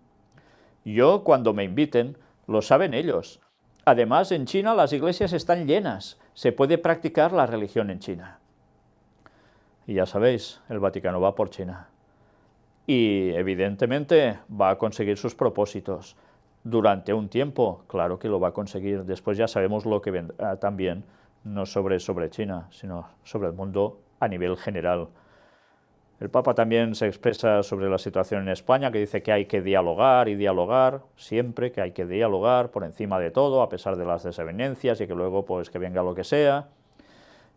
S1: Yo, cuando me inviten, lo saben ellos. Además, en China las iglesias están llenas. Se puede practicar la religión en China. Y ya sabéis, el Vaticano va por China. Y evidentemente va a conseguir sus propósitos. Durante un tiempo, claro que lo va a conseguir. Después ya sabemos lo que vendrá también, no sobre China, sino sobre el mundo a nivel general. El Papa también se expresa sobre la situación en España, que dice que hay que dialogar y dialogar, siempre que hay que dialogar por encima de todo, a pesar de las desavenencias y que luego pues que venga lo que sea.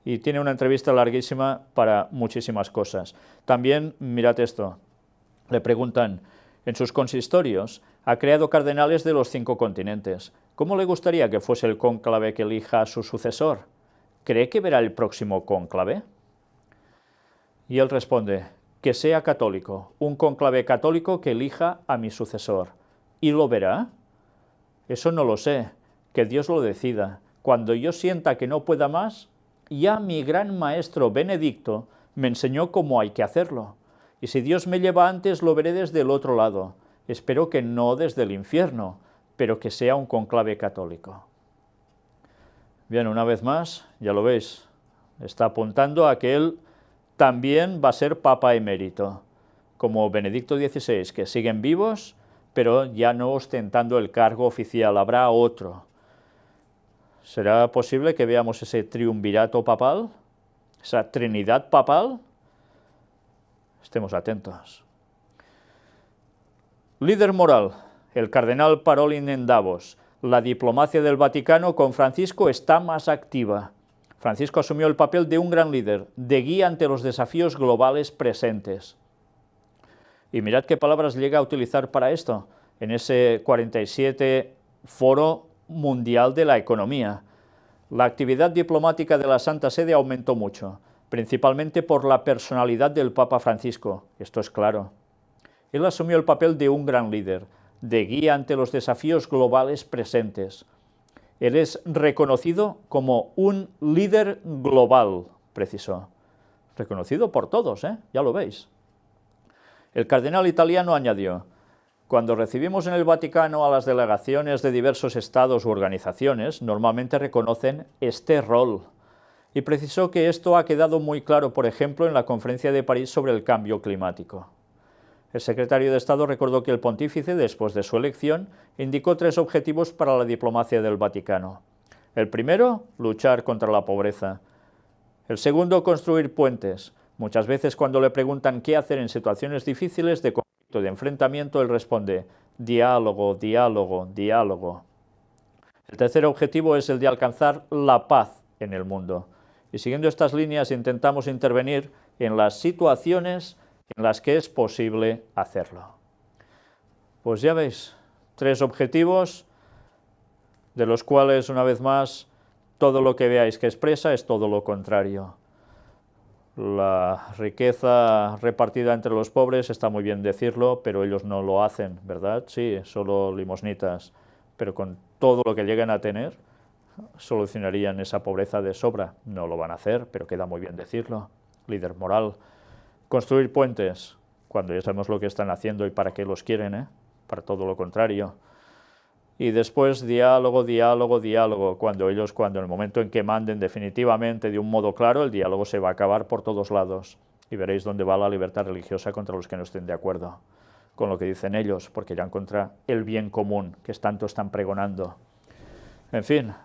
S1: Y tiene una entrevista larguísima para muchísimas cosas. También, mirad esto, le preguntan, en sus consistorios ha creado cardenales de los 5 continentes. ¿Cómo le gustaría que fuese el cónclave que elija a su sucesor? ¿Cree que verá el próximo cónclave? Y él responde, que sea católico, un cónclave católico que elija a mi sucesor. ¿Y lo verá? Eso no lo sé, que Dios lo decida. Cuando yo sienta que no pueda más, ya mi gran maestro Benedicto me enseñó cómo hay que hacerlo. Y si Dios me lleva antes, lo veré desde el otro lado. Espero que no desde el infierno, pero que sea un cónclave católico. Bien, una vez más, ya lo veis, está apuntando a que él también va a ser Papa emérito, como Benedicto XVI, que siguen vivos, pero ya no ostentando el cargo oficial, habrá otro. ¿Será posible que veamos ese triunvirato papal? ¿Esa trinidad papal? Estemos atentos. Líder moral, el cardenal Parolin en Davos. La diplomacia del Vaticano con Francisco está más activa. Francisco asumió el papel de un gran líder, de guía ante los desafíos globales presentes. Y mirad qué palabras llega a utilizar para esto, en ese 47 Foro Mundial de la Economía. La actividad diplomática de la Santa Sede aumentó mucho, principalmente por la personalidad del Papa Francisco, esto es claro. Él asumió el papel de un gran líder, de guía ante los desafíos globales presentes. Él es reconocido como un líder global, precisó. Reconocido por todos, ya lo veis. El cardenal italiano añadió, cuando recibimos en el Vaticano a las delegaciones de diversos estados u organizaciones, normalmente reconocen este rol. Y precisó que esto ha quedado muy claro, por ejemplo, en la Conferencia de París sobre el cambio climático. El secretario de Estado recordó que el pontífice, después de su elección, indicó 3 objetivos para la diplomacia del Vaticano. El primero, luchar contra la pobreza. El segundo, construir puentes. Muchas veces cuando le preguntan qué hacer en situaciones difíciles de conflicto, de enfrentamiento, él responde, diálogo, diálogo, diálogo. El tercer objetivo es el de alcanzar la paz en el mundo. Y siguiendo estas líneas intentamos intervenir en las situaciones en las que es posible hacerlo. Pues ya veis, 3 objetivos, de los cuales, una vez más, todo lo que veáis que expresa es todo lo contrario. La riqueza repartida entre los pobres, está muy bien decirlo, pero ellos no lo hacen, ¿verdad? Sí, solo limosnitas, pero con todo lo que lleguen a tener, solucionarían esa pobreza de sobra. No lo van a hacer, pero queda muy bien decirlo. Líder moral. Construir puentes, cuando ya sabemos lo que están haciendo y para qué los quieren, ¿eh? Para todo lo contrario. Y después diálogo, diálogo, diálogo, cuando en el momento en que manden definitivamente de un modo claro, el diálogo se va a acabar por todos lados. Y veréis dónde va la libertad religiosa contra los que no estén de acuerdo con lo que dicen ellos, porque irán contra el bien común que tanto están pregonando. En fin,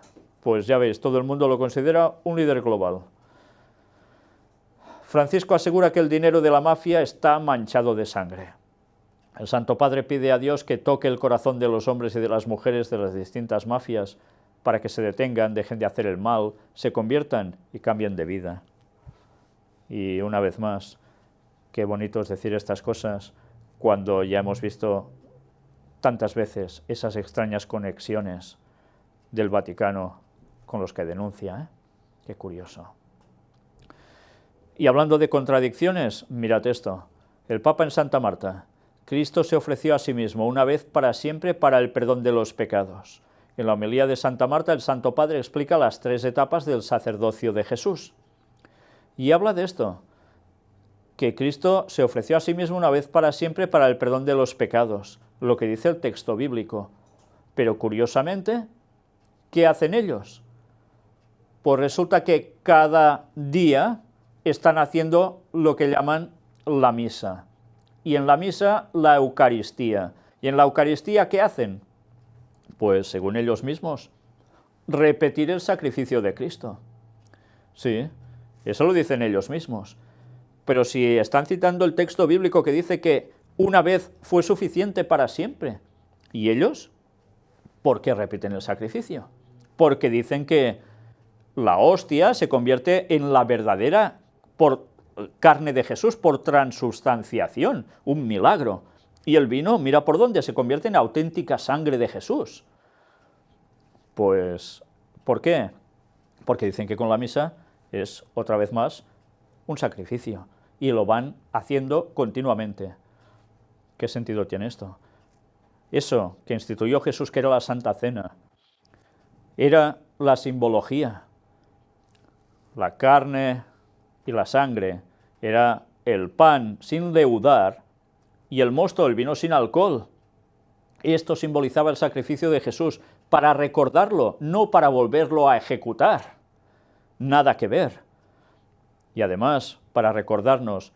S1: pues ya veis, todo el mundo lo considera un líder global. Francisco asegura que el dinero de la mafia está manchado de sangre. El Santo Padre pide a Dios que toque el corazón de los hombres y de las mujeres de las distintas mafias para que se detengan, dejen de hacer el mal, se conviertan y cambien de vida. Y una vez más, qué bonito es decir estas cosas cuando ya hemos visto tantas veces esas extrañas conexiones del Vaticano con los que denuncia, ¿eh? Qué curioso. Y hablando de contradicciones, mirad esto. El Papa en Santa Marta. Cristo se ofreció a sí mismo una vez para siempre para el perdón de los pecados. En la homilía de Santa Marta, el Santo Padre explica las 3 etapas del sacerdocio de Jesús. Y habla de esto, que Cristo se ofreció a sí mismo una vez para siempre para el perdón de los pecados, lo que dice el texto bíblico. Pero curiosamente, ¿qué hacen ellos? Pues resulta que cada día están haciendo lo que llaman la misa. Y en la misa, la Eucaristía. ¿Y en la Eucaristía qué hacen? Pues, según ellos mismos, repetir el sacrificio de Cristo. Sí, eso lo dicen ellos mismos. Pero si están citando el texto bíblico que dice que una vez fue suficiente para siempre, ¿y ellos? ¿Por qué repiten el sacrificio? Porque dicen que la hostia se convierte en la verdadera carne de Jesús, por transubstanciación, un milagro. Y el vino, mira por dónde, se convierte en auténtica sangre de Jesús. Pues, ¿por qué? Porque dicen que con la misa es, otra vez más, un sacrificio, y lo van haciendo continuamente. ¿Qué sentido tiene esto? Eso que instituyó Jesús, que era la Santa Cena, era la simbología. La carne y la sangre era el pan sin leudar y el mosto, el vino sin alcohol. Esto simbolizaba el sacrificio de Jesús, para recordarlo, no para volverlo a ejecutar. Nada que ver. Y además, para recordarnos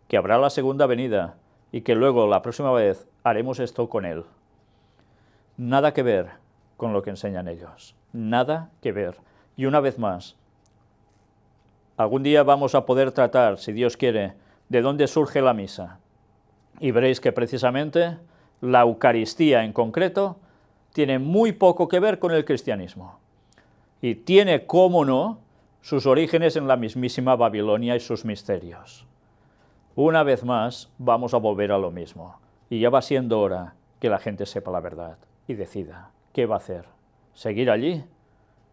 S1: que habrá la segunda venida y que luego, la próxima vez, haremos esto con Él. Nada que ver con lo que enseñan ellos. Nada que ver. Y una vez más, algún día vamos a poder tratar, si Dios quiere, de dónde surge la misa. Y veréis que precisamente la Eucaristía en concreto tiene muy poco que ver con el cristianismo. Y tiene, cómo no, sus orígenes en la mismísima Babilonia y sus misterios. Una vez más vamos a volver a lo mismo. Y ya va siendo hora que la gente sepa la verdad y decida qué va a hacer. ¿Seguir allí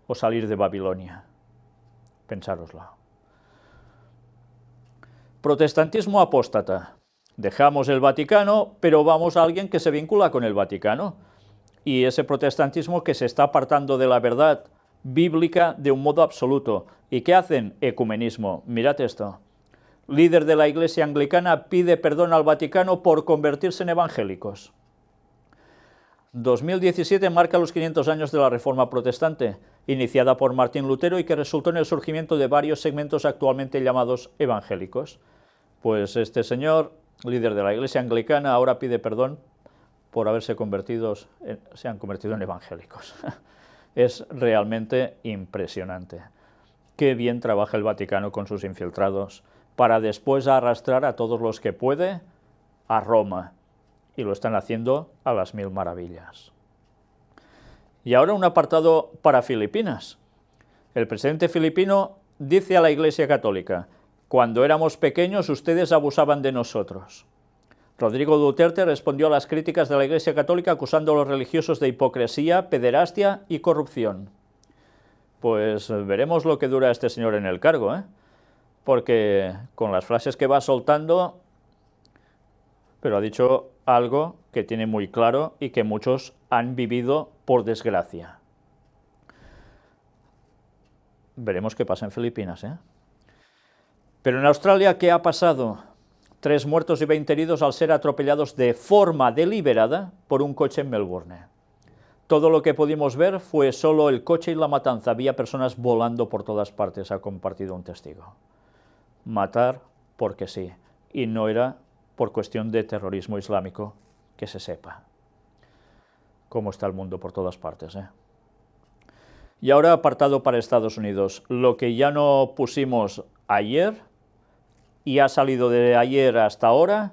S1: o salir de Babilonia? Pensároslo. Protestantismo apóstata. Dejamos el Vaticano, pero vamos a alguien que se vincula con el Vaticano. Y ese protestantismo que se está apartando de la verdad bíblica de un modo absoluto. ¿Y qué hacen? Ecumenismo. Mirad esto. Líder de la Iglesia anglicana pide perdón al Vaticano por convertirse en evangélicos. 2017 marca los 500 años de la Reforma Protestante, iniciada por Martín Lutero y que resultó en el surgimiento de varios segmentos actualmente llamados evangélicos. Pues este señor, líder de la Iglesia anglicana, ahora pide perdón por haberse se han convertido en evangélicos. Es realmente impresionante. Qué bien trabaja el Vaticano con sus infiltrados para después arrastrar a todos los que puede a Roma. Y lo están haciendo a las 1000 maravillas. Y ahora un apartado para Filipinas. El presidente filipino dice a la Iglesia Católica: cuando éramos pequeños ustedes abusaban de nosotros. Rodrigo Duterte respondió a las críticas de la Iglesia Católica acusando a los religiosos de hipocresía, pederastia y corrupción. Pues veremos lo que dura este señor en el cargo, porque con las frases que va soltando, pero ha dicho algo que tiene muy claro y que muchos han vivido por desgracia. Veremos qué pasa en Filipinas, Pero en Australia, ¿qué ha pasado? 3 muertos y 20 heridos al ser atropellados de forma deliberada por un coche en Melbourne. Todo lo que pudimos ver fue solo el coche y la matanza. Había personas volando por todas partes, ha compartido un testigo. Matar porque sí, y no era por cuestión de terrorismo islámico, que se sepa. Cómo está el mundo por todas partes, Y ahora apartado para Estados Unidos. Lo que ya no pusimos ayer y ha salido de ayer hasta ahora,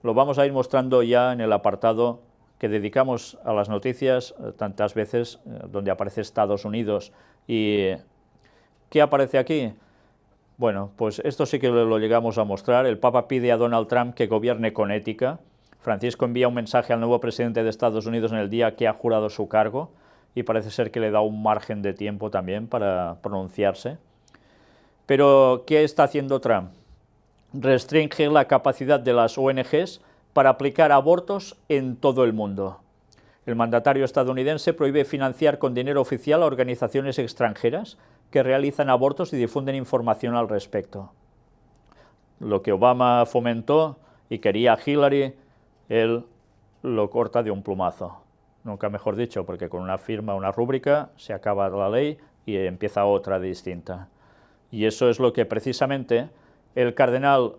S1: lo vamos a ir mostrando ya en el apartado que dedicamos a las noticias tantas veces, donde aparece Estados Unidos. ¿Y qué aparece aquí? Bueno, pues esto sí que lo llegamos a mostrar. El Papa pide a Donald Trump que gobierne con ética. Francisco envía un mensaje al nuevo presidente de Estados Unidos en el día que ha jurado su cargo, y parece ser que le da un margen de tiempo también para pronunciarse. Pero, ¿qué está haciendo Trump? Restringe la capacidad de las ONGs para aplicar abortos en todo el mundo. El mandatario estadounidense prohíbe financiar con dinero oficial a organizaciones extranjeras que realizan abortos y difunden información al respecto. Lo que Obama fomentó y quería Hillary, él lo corta de un plumazo. Nunca mejor dicho, porque con una firma, una rúbrica, se acaba la ley y empieza otra distinta. Y eso es lo que precisamente el cardenal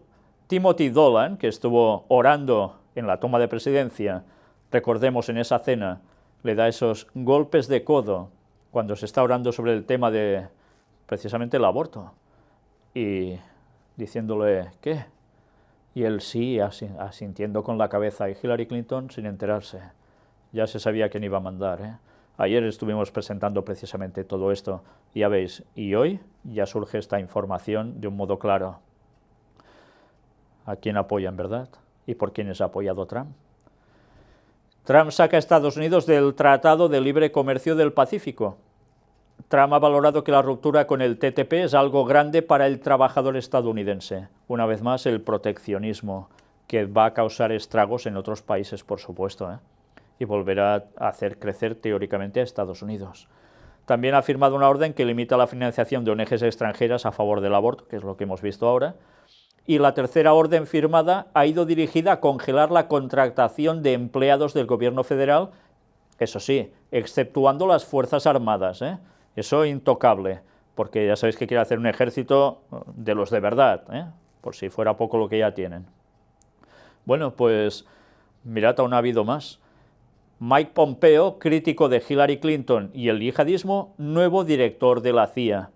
S1: Timothy Dolan, que estuvo orando en la toma de presidencia, recordemos en esa cena, le da esos golpes de codo cuando se está orando sobre el tema de precisamente el aborto, y diciéndole, ¿qué? Y él sí, asintiendo con la cabeza, y Hillary Clinton sin enterarse. Ya se sabía quién iba a mandar, Ayer estuvimos presentando precisamente todo esto, y ya veis, y hoy ya surge esta información de un modo claro. ¿A quién apoyan, verdad? ¿Y por quiénes ha apoyado Trump? Trump saca a Estados Unidos del Tratado de Libre Comercio del Pacífico. Trump ha valorado que la ruptura con el TTP es algo grande para el trabajador estadounidense. Una vez más, el proteccionismo, que va a causar estragos en otros países, por supuesto, y volverá a hacer crecer teóricamente a Estados Unidos. También ha firmado una orden que limita la financiación de ONGs extranjeras a favor del aborto, que es lo que hemos visto ahora, y la tercera orden firmada ha ido dirigida a congelar la contratación de empleados del gobierno federal, eso sí, exceptuando las Fuerzas Armadas, Eso intocable, porque ya sabéis que quiere hacer un ejército de los de verdad, por si fuera poco lo que ya tienen. Bueno, pues mirad, aún ha habido más. Mike Pompeo, crítico de Hillary Clinton y el yihadismo, nuevo director de la CIA.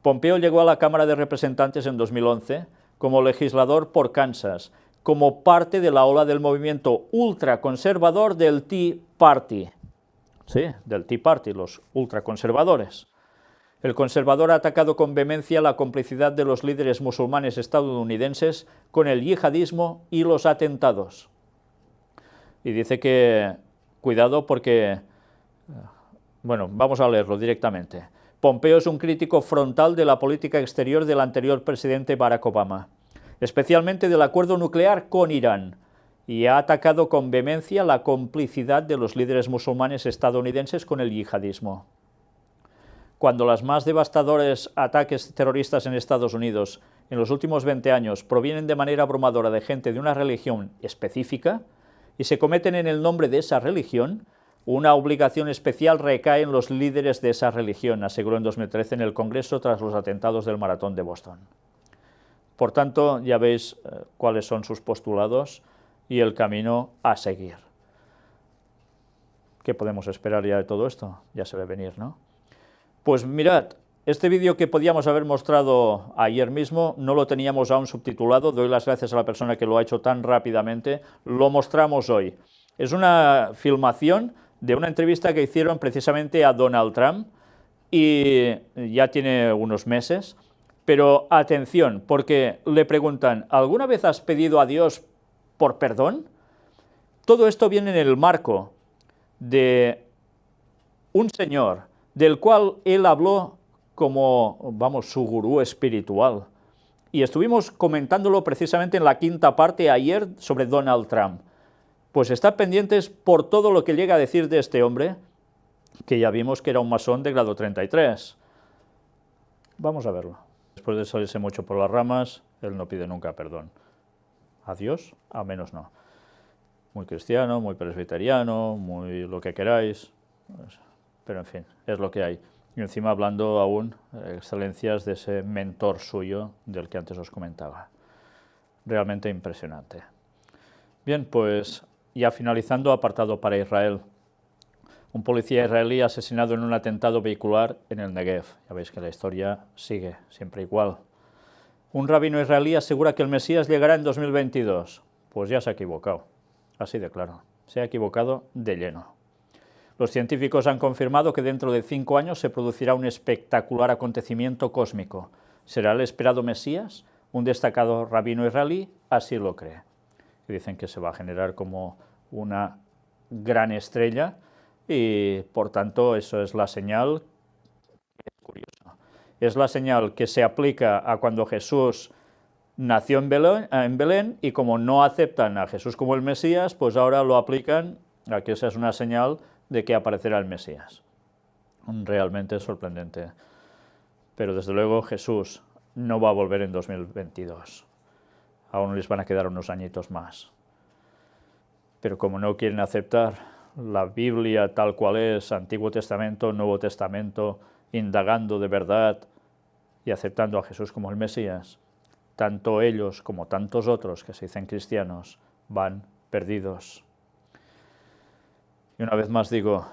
S1: Pompeo llegó a la Cámara de Representantes en 2011 como legislador por Kansas, como parte de la ola del movimiento ultraconservador del Tea Party. Sí, del Tea Party, los ultraconservadores. El conservador ha atacado con vehemencia la complicidad de los líderes musulmanes estadounidenses con el yihadismo y los atentados. Y dice que, cuidado porque, bueno, vamos a leerlo directamente. Pompeo es un crítico frontal de la política exterior del anterior presidente Barack Obama, especialmente del acuerdo nuclear con Irán, y ha atacado con vehemencia la complicidad de los líderes musulmanes estadounidenses con el yihadismo. Cuando los más devastadores ataques terroristas en Estados Unidos en los últimos 20 años provienen de manera abrumadora de gente de una religión específica y se cometen en el nombre de esa religión, una obligación especial recae en los líderes de esa religión, aseguró en 2013 en el Congreso tras los atentados del Maratón de Boston. Por tanto, ya veis cuáles son sus postulados y el camino a seguir. ¿Qué podemos esperar ya de todo esto? Ya se ve venir, ¿no? Pues mirad, este vídeo que podíamos haber mostrado ayer mismo no lo teníamos aún subtitulado, doy las gracias a la persona que lo ha hecho tan rápidamente, lo mostramos hoy. Es una filmación de una entrevista que hicieron precisamente a Donald Trump, y ya tiene unos meses, pero atención, porque le preguntan, ¿alguna vez has pedido a Dios por perdón? Todo esto viene en el marco de un señor del cual él habló como, vamos, su gurú espiritual. Y estuvimos comentándolo precisamente en la quinta parte ayer sobre Donald Trump. Pues estad pendientes por todo lo que llega a decir de este hombre, que ya vimos que era un masón de grado 33. Vamos a verlo. Después de salirse mucho por las ramas, él no pide nunca perdón. A Dios, a menos no. Muy cristiano, muy presbiteriano, muy lo que queráis, pero en fin, es lo que hay. Y encima hablando aún excelencias de ese mentor suyo del que antes os comentaba. Realmente impresionante. Bien, pues ya finalizando, apartado para Israel. Un policía israelí asesinado en un atentado vehicular en el Negev. Ya veis que la historia sigue siempre igual. Un rabino israelí asegura que el Mesías llegará en 2022. Pues ya se ha equivocado, así de claro. Se ha equivocado de lleno. Los científicos han confirmado que dentro de 5 años se producirá un espectacular acontecimiento cósmico. ¿Será el esperado Mesías? Un destacado rabino israelí así lo cree. Y dicen que se va a generar como una gran estrella y, por tanto, eso es la señal. Es curioso. Es la señal que se aplica a cuando Jesús nació en Belén y como no aceptan a Jesús como el Mesías, pues ahora lo aplican a que esa es una señal de que aparecerá el Mesías. Realmente sorprendente. Pero desde luego Jesús no va a volver en 2022. Aún les van a quedar unos añitos más. Pero como no quieren aceptar la Biblia tal cual es, Antiguo Testamento, Nuevo Testamento, indagando de verdad y aceptando a Jesús como el Mesías, tanto ellos como tantos otros que se dicen cristianos van perdidos. Y una vez más digo,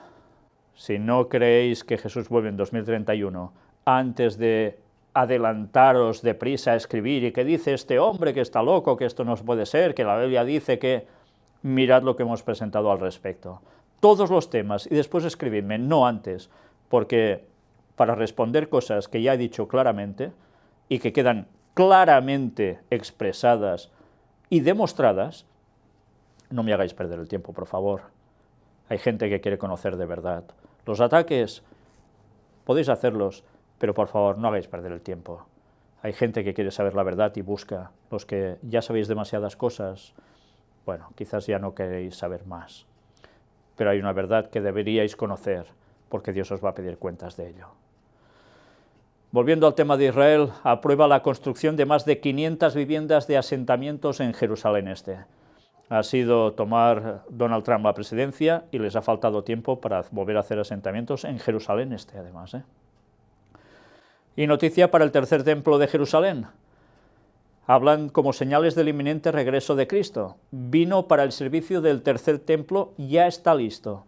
S1: si no creéis que Jesús vuelve en 2031, antes de adelantaros deprisa a escribir y que dice este hombre que está loco, que esto no puede ser, que la Biblia dice que... Mirad lo que hemos presentado al respecto. Todos los temas, y después escribidme, no antes, porque para responder cosas que ya he dicho claramente y que quedan claramente expresadas y demostradas, no me hagáis perder el tiempo, por favor. Hay gente que quiere conocer de verdad. Los ataques, podéis hacerlos, pero por favor, no hagáis perder el tiempo. Hay gente que quiere saber la verdad y busca. Los que ya sabéis demasiadas cosas, bueno, quizás ya no queréis saber más. Pero hay una verdad que deberíais conocer, porque Dios os va a pedir cuentas de ello. Volviendo al tema de Israel, aprueba la construcción de más de 500 viviendas de asentamientos en Jerusalén Este. Ha sido tomar Donald Trump la presidencia y les ha faltado tiempo para volver a hacer asentamientos en Jerusalén Este, además. Y noticia para el tercer templo de Jerusalén. Hablan como señales del inminente regreso de Cristo. Vino para el servicio del tercer templo ya está listo.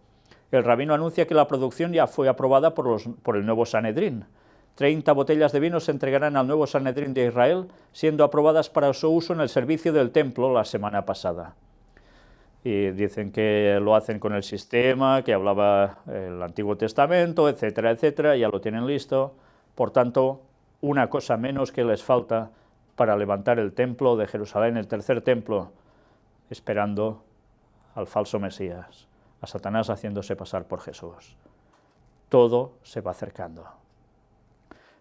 S1: El rabino anuncia que la producción ya fue aprobada por el nuevo Sanedrín. 30 botellas de vino se entregarán al nuevo Sanedrín de Israel, siendo aprobadas para su uso en el servicio del templo la semana pasada. Y dicen que lo hacen con el sistema que hablaba el Antiguo Testamento, etcétera, etcétera, ya lo tienen listo. Por tanto, una cosa menos que les falta para levantar el templo de Jerusalén, el tercer templo, esperando al falso Mesías, a Satanás haciéndose pasar por Jesús. Todo se va acercando.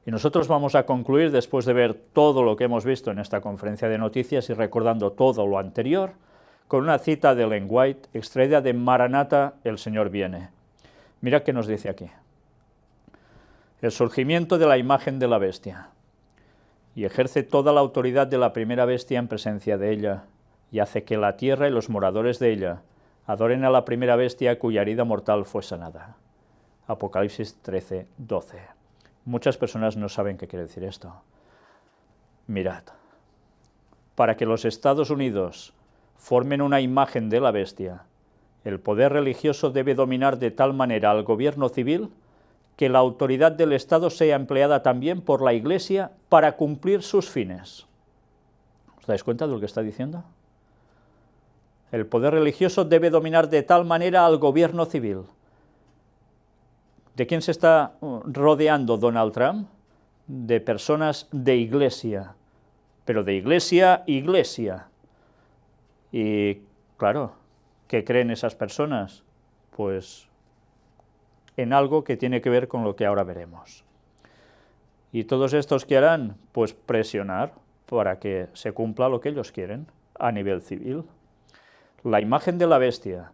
S1: Y nosotros vamos a concluir, después de ver todo lo que hemos visto en esta conferencia de noticias y recordando todo lo anterior, con una cita de Ellen White, extraída de Maranata, el Señor viene. Mira qué nos dice aquí. El surgimiento de la imagen de la bestia. Y ejerce toda la autoridad de la primera bestia en presencia de ella, y hace que la tierra y los moradores de ella adoren a la primera bestia cuya herida mortal fue sanada. Apocalipsis 13, 12. Muchas personas no saben qué quiere decir esto. Mirad, para que los Estados Unidos formen una imagen de la bestia, el poder religioso debe dominar de tal manera al gobierno civil que la autoridad del Estado sea empleada también por la Iglesia para cumplir sus fines. ¿Os dais cuenta de lo que está diciendo? El poder religioso debe dominar de tal manera al gobierno civil, ¿De quién se está rodeando Donald Trump? De personas de iglesia, pero de iglesia, iglesia. Y claro, ¿qué creen esas personas? Pues en algo que tiene que ver con lo que ahora veremos. ¿Y todos estos qué harán? Pues presionar para que se cumpla lo que ellos quieren a nivel civil. La imagen de la bestia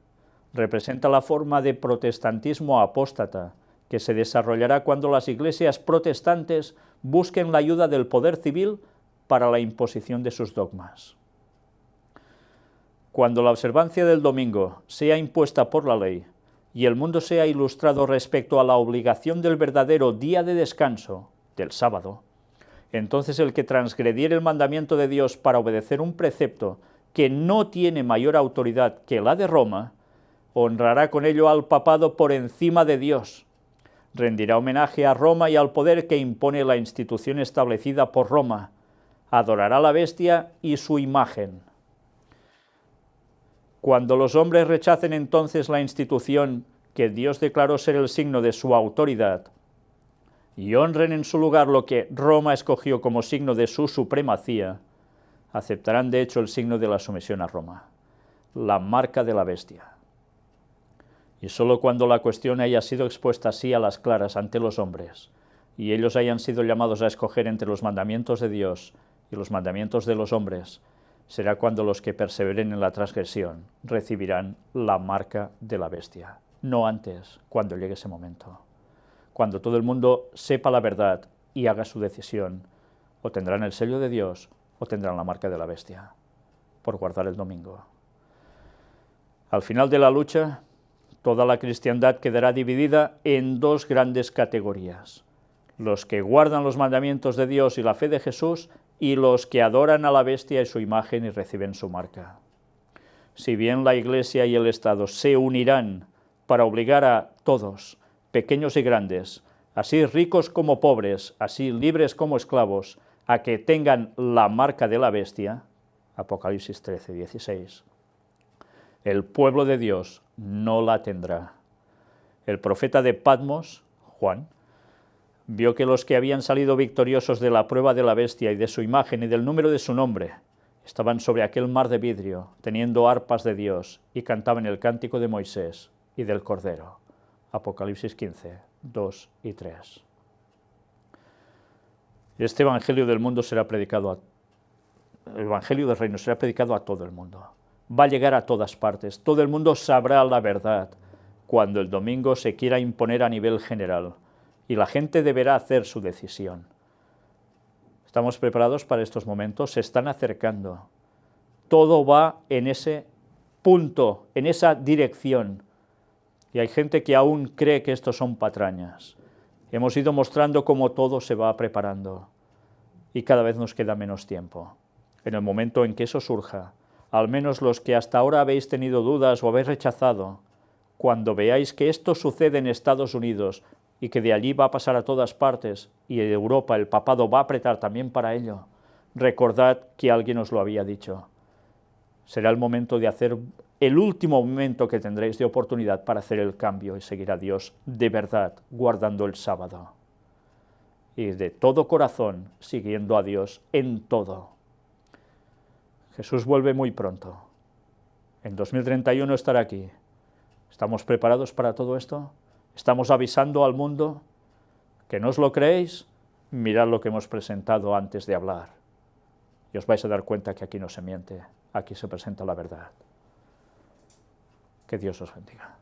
S1: representa la forma de protestantismo apóstata que se desarrollará cuando las iglesias protestantes busquen la ayuda del poder civil para la imposición de sus dogmas. Cuando la observancia del domingo sea impuesta por la ley y el mundo sea ilustrado respecto a la obligación del verdadero día de descanso, del sábado, entonces el que transgrediere el mandamiento de Dios para obedecer un precepto que no tiene mayor autoridad que la de Roma, honrará con ello al papado por encima de Dios, rendirá homenaje a Roma y al poder que impone la institución establecida por Roma, adorará a la bestia y su imagen. Cuando los hombres rechacen entonces la institución que Dios declaró ser el signo de su autoridad, y honren en su lugar lo que Roma escogió como signo de su supremacía, aceptarán de hecho el signo de la sumisión a Roma, la marca de la bestia. Y sólo cuando la cuestión haya sido expuesta así a las claras ante los hombres, y ellos hayan sido llamados a escoger entre los mandamientos de Dios y los mandamientos de los hombres, será cuando los que perseveren en la transgresión recibirán la marca de la bestia, no antes, cuando llegue ese momento. Cuando todo el mundo sepa la verdad y haga su decisión, o tendrán el sello de Dios o tendrán la marca de la bestia, por guardar el domingo. Al final de la lucha, toda la cristiandad quedará dividida en dos grandes categorías: los que guardan los mandamientos de Dios y la fe de Jesús, y los que adoran a la bestia y su imagen y reciben su marca. Si bien la Iglesia y el Estado se unirán para obligar a todos, pequeños y grandes, así ricos como pobres, así libres como esclavos, a que tengan la marca de la bestia, Apocalipsis 13, 16, el pueblo de Dios no la tendrá. El profeta de Patmos, Juan, vio que los que habían salido victoriosos de la prueba de la bestia y de su imagen y del número de su nombre estaban sobre aquel mar de vidrio, teniendo arpas de Dios, y cantaban el cántico de Moisés y del Cordero. Apocalipsis 15, 2 y 3. Este evangelio del mundo será predicado el evangelio del reino será predicado a todo el mundo. Va a llegar a todas partes. Todo el mundo sabrá la verdad cuando el domingo se quiera imponer a nivel general, y la gente deberá hacer su decisión. ¿Estamos preparados para estos momentos? Se están acercando. Todo va en ese punto, en esa dirección. Y hay gente que aún cree que estos son patrañas. Hemos ido mostrando cómo todo se va preparando. Y cada vez nos queda menos tiempo. En el momento en que eso surja, al menos los que hasta ahora habéis tenido dudas o habéis rechazado, cuando veáis que esto sucede en Estados Unidos y que de allí va a pasar a todas partes, y en Europa el papado va a apretar también para ello, recordad que alguien os lo había dicho. Será el momento de hacer el último momento que tendréis de oportunidad para hacer el cambio y seguir a Dios de verdad, guardando el sábado. Y de todo corazón, siguiendo a Dios en todo. Jesús vuelve muy pronto. En 2031 estará aquí. ¿Estamos preparados para todo esto? ¿Estamos avisando al mundo? ¿Que no os lo creéis? Mirad lo que hemos presentado antes de hablar. Y os vais a dar cuenta que aquí no se miente, aquí se presenta la verdad. Que Dios os bendiga.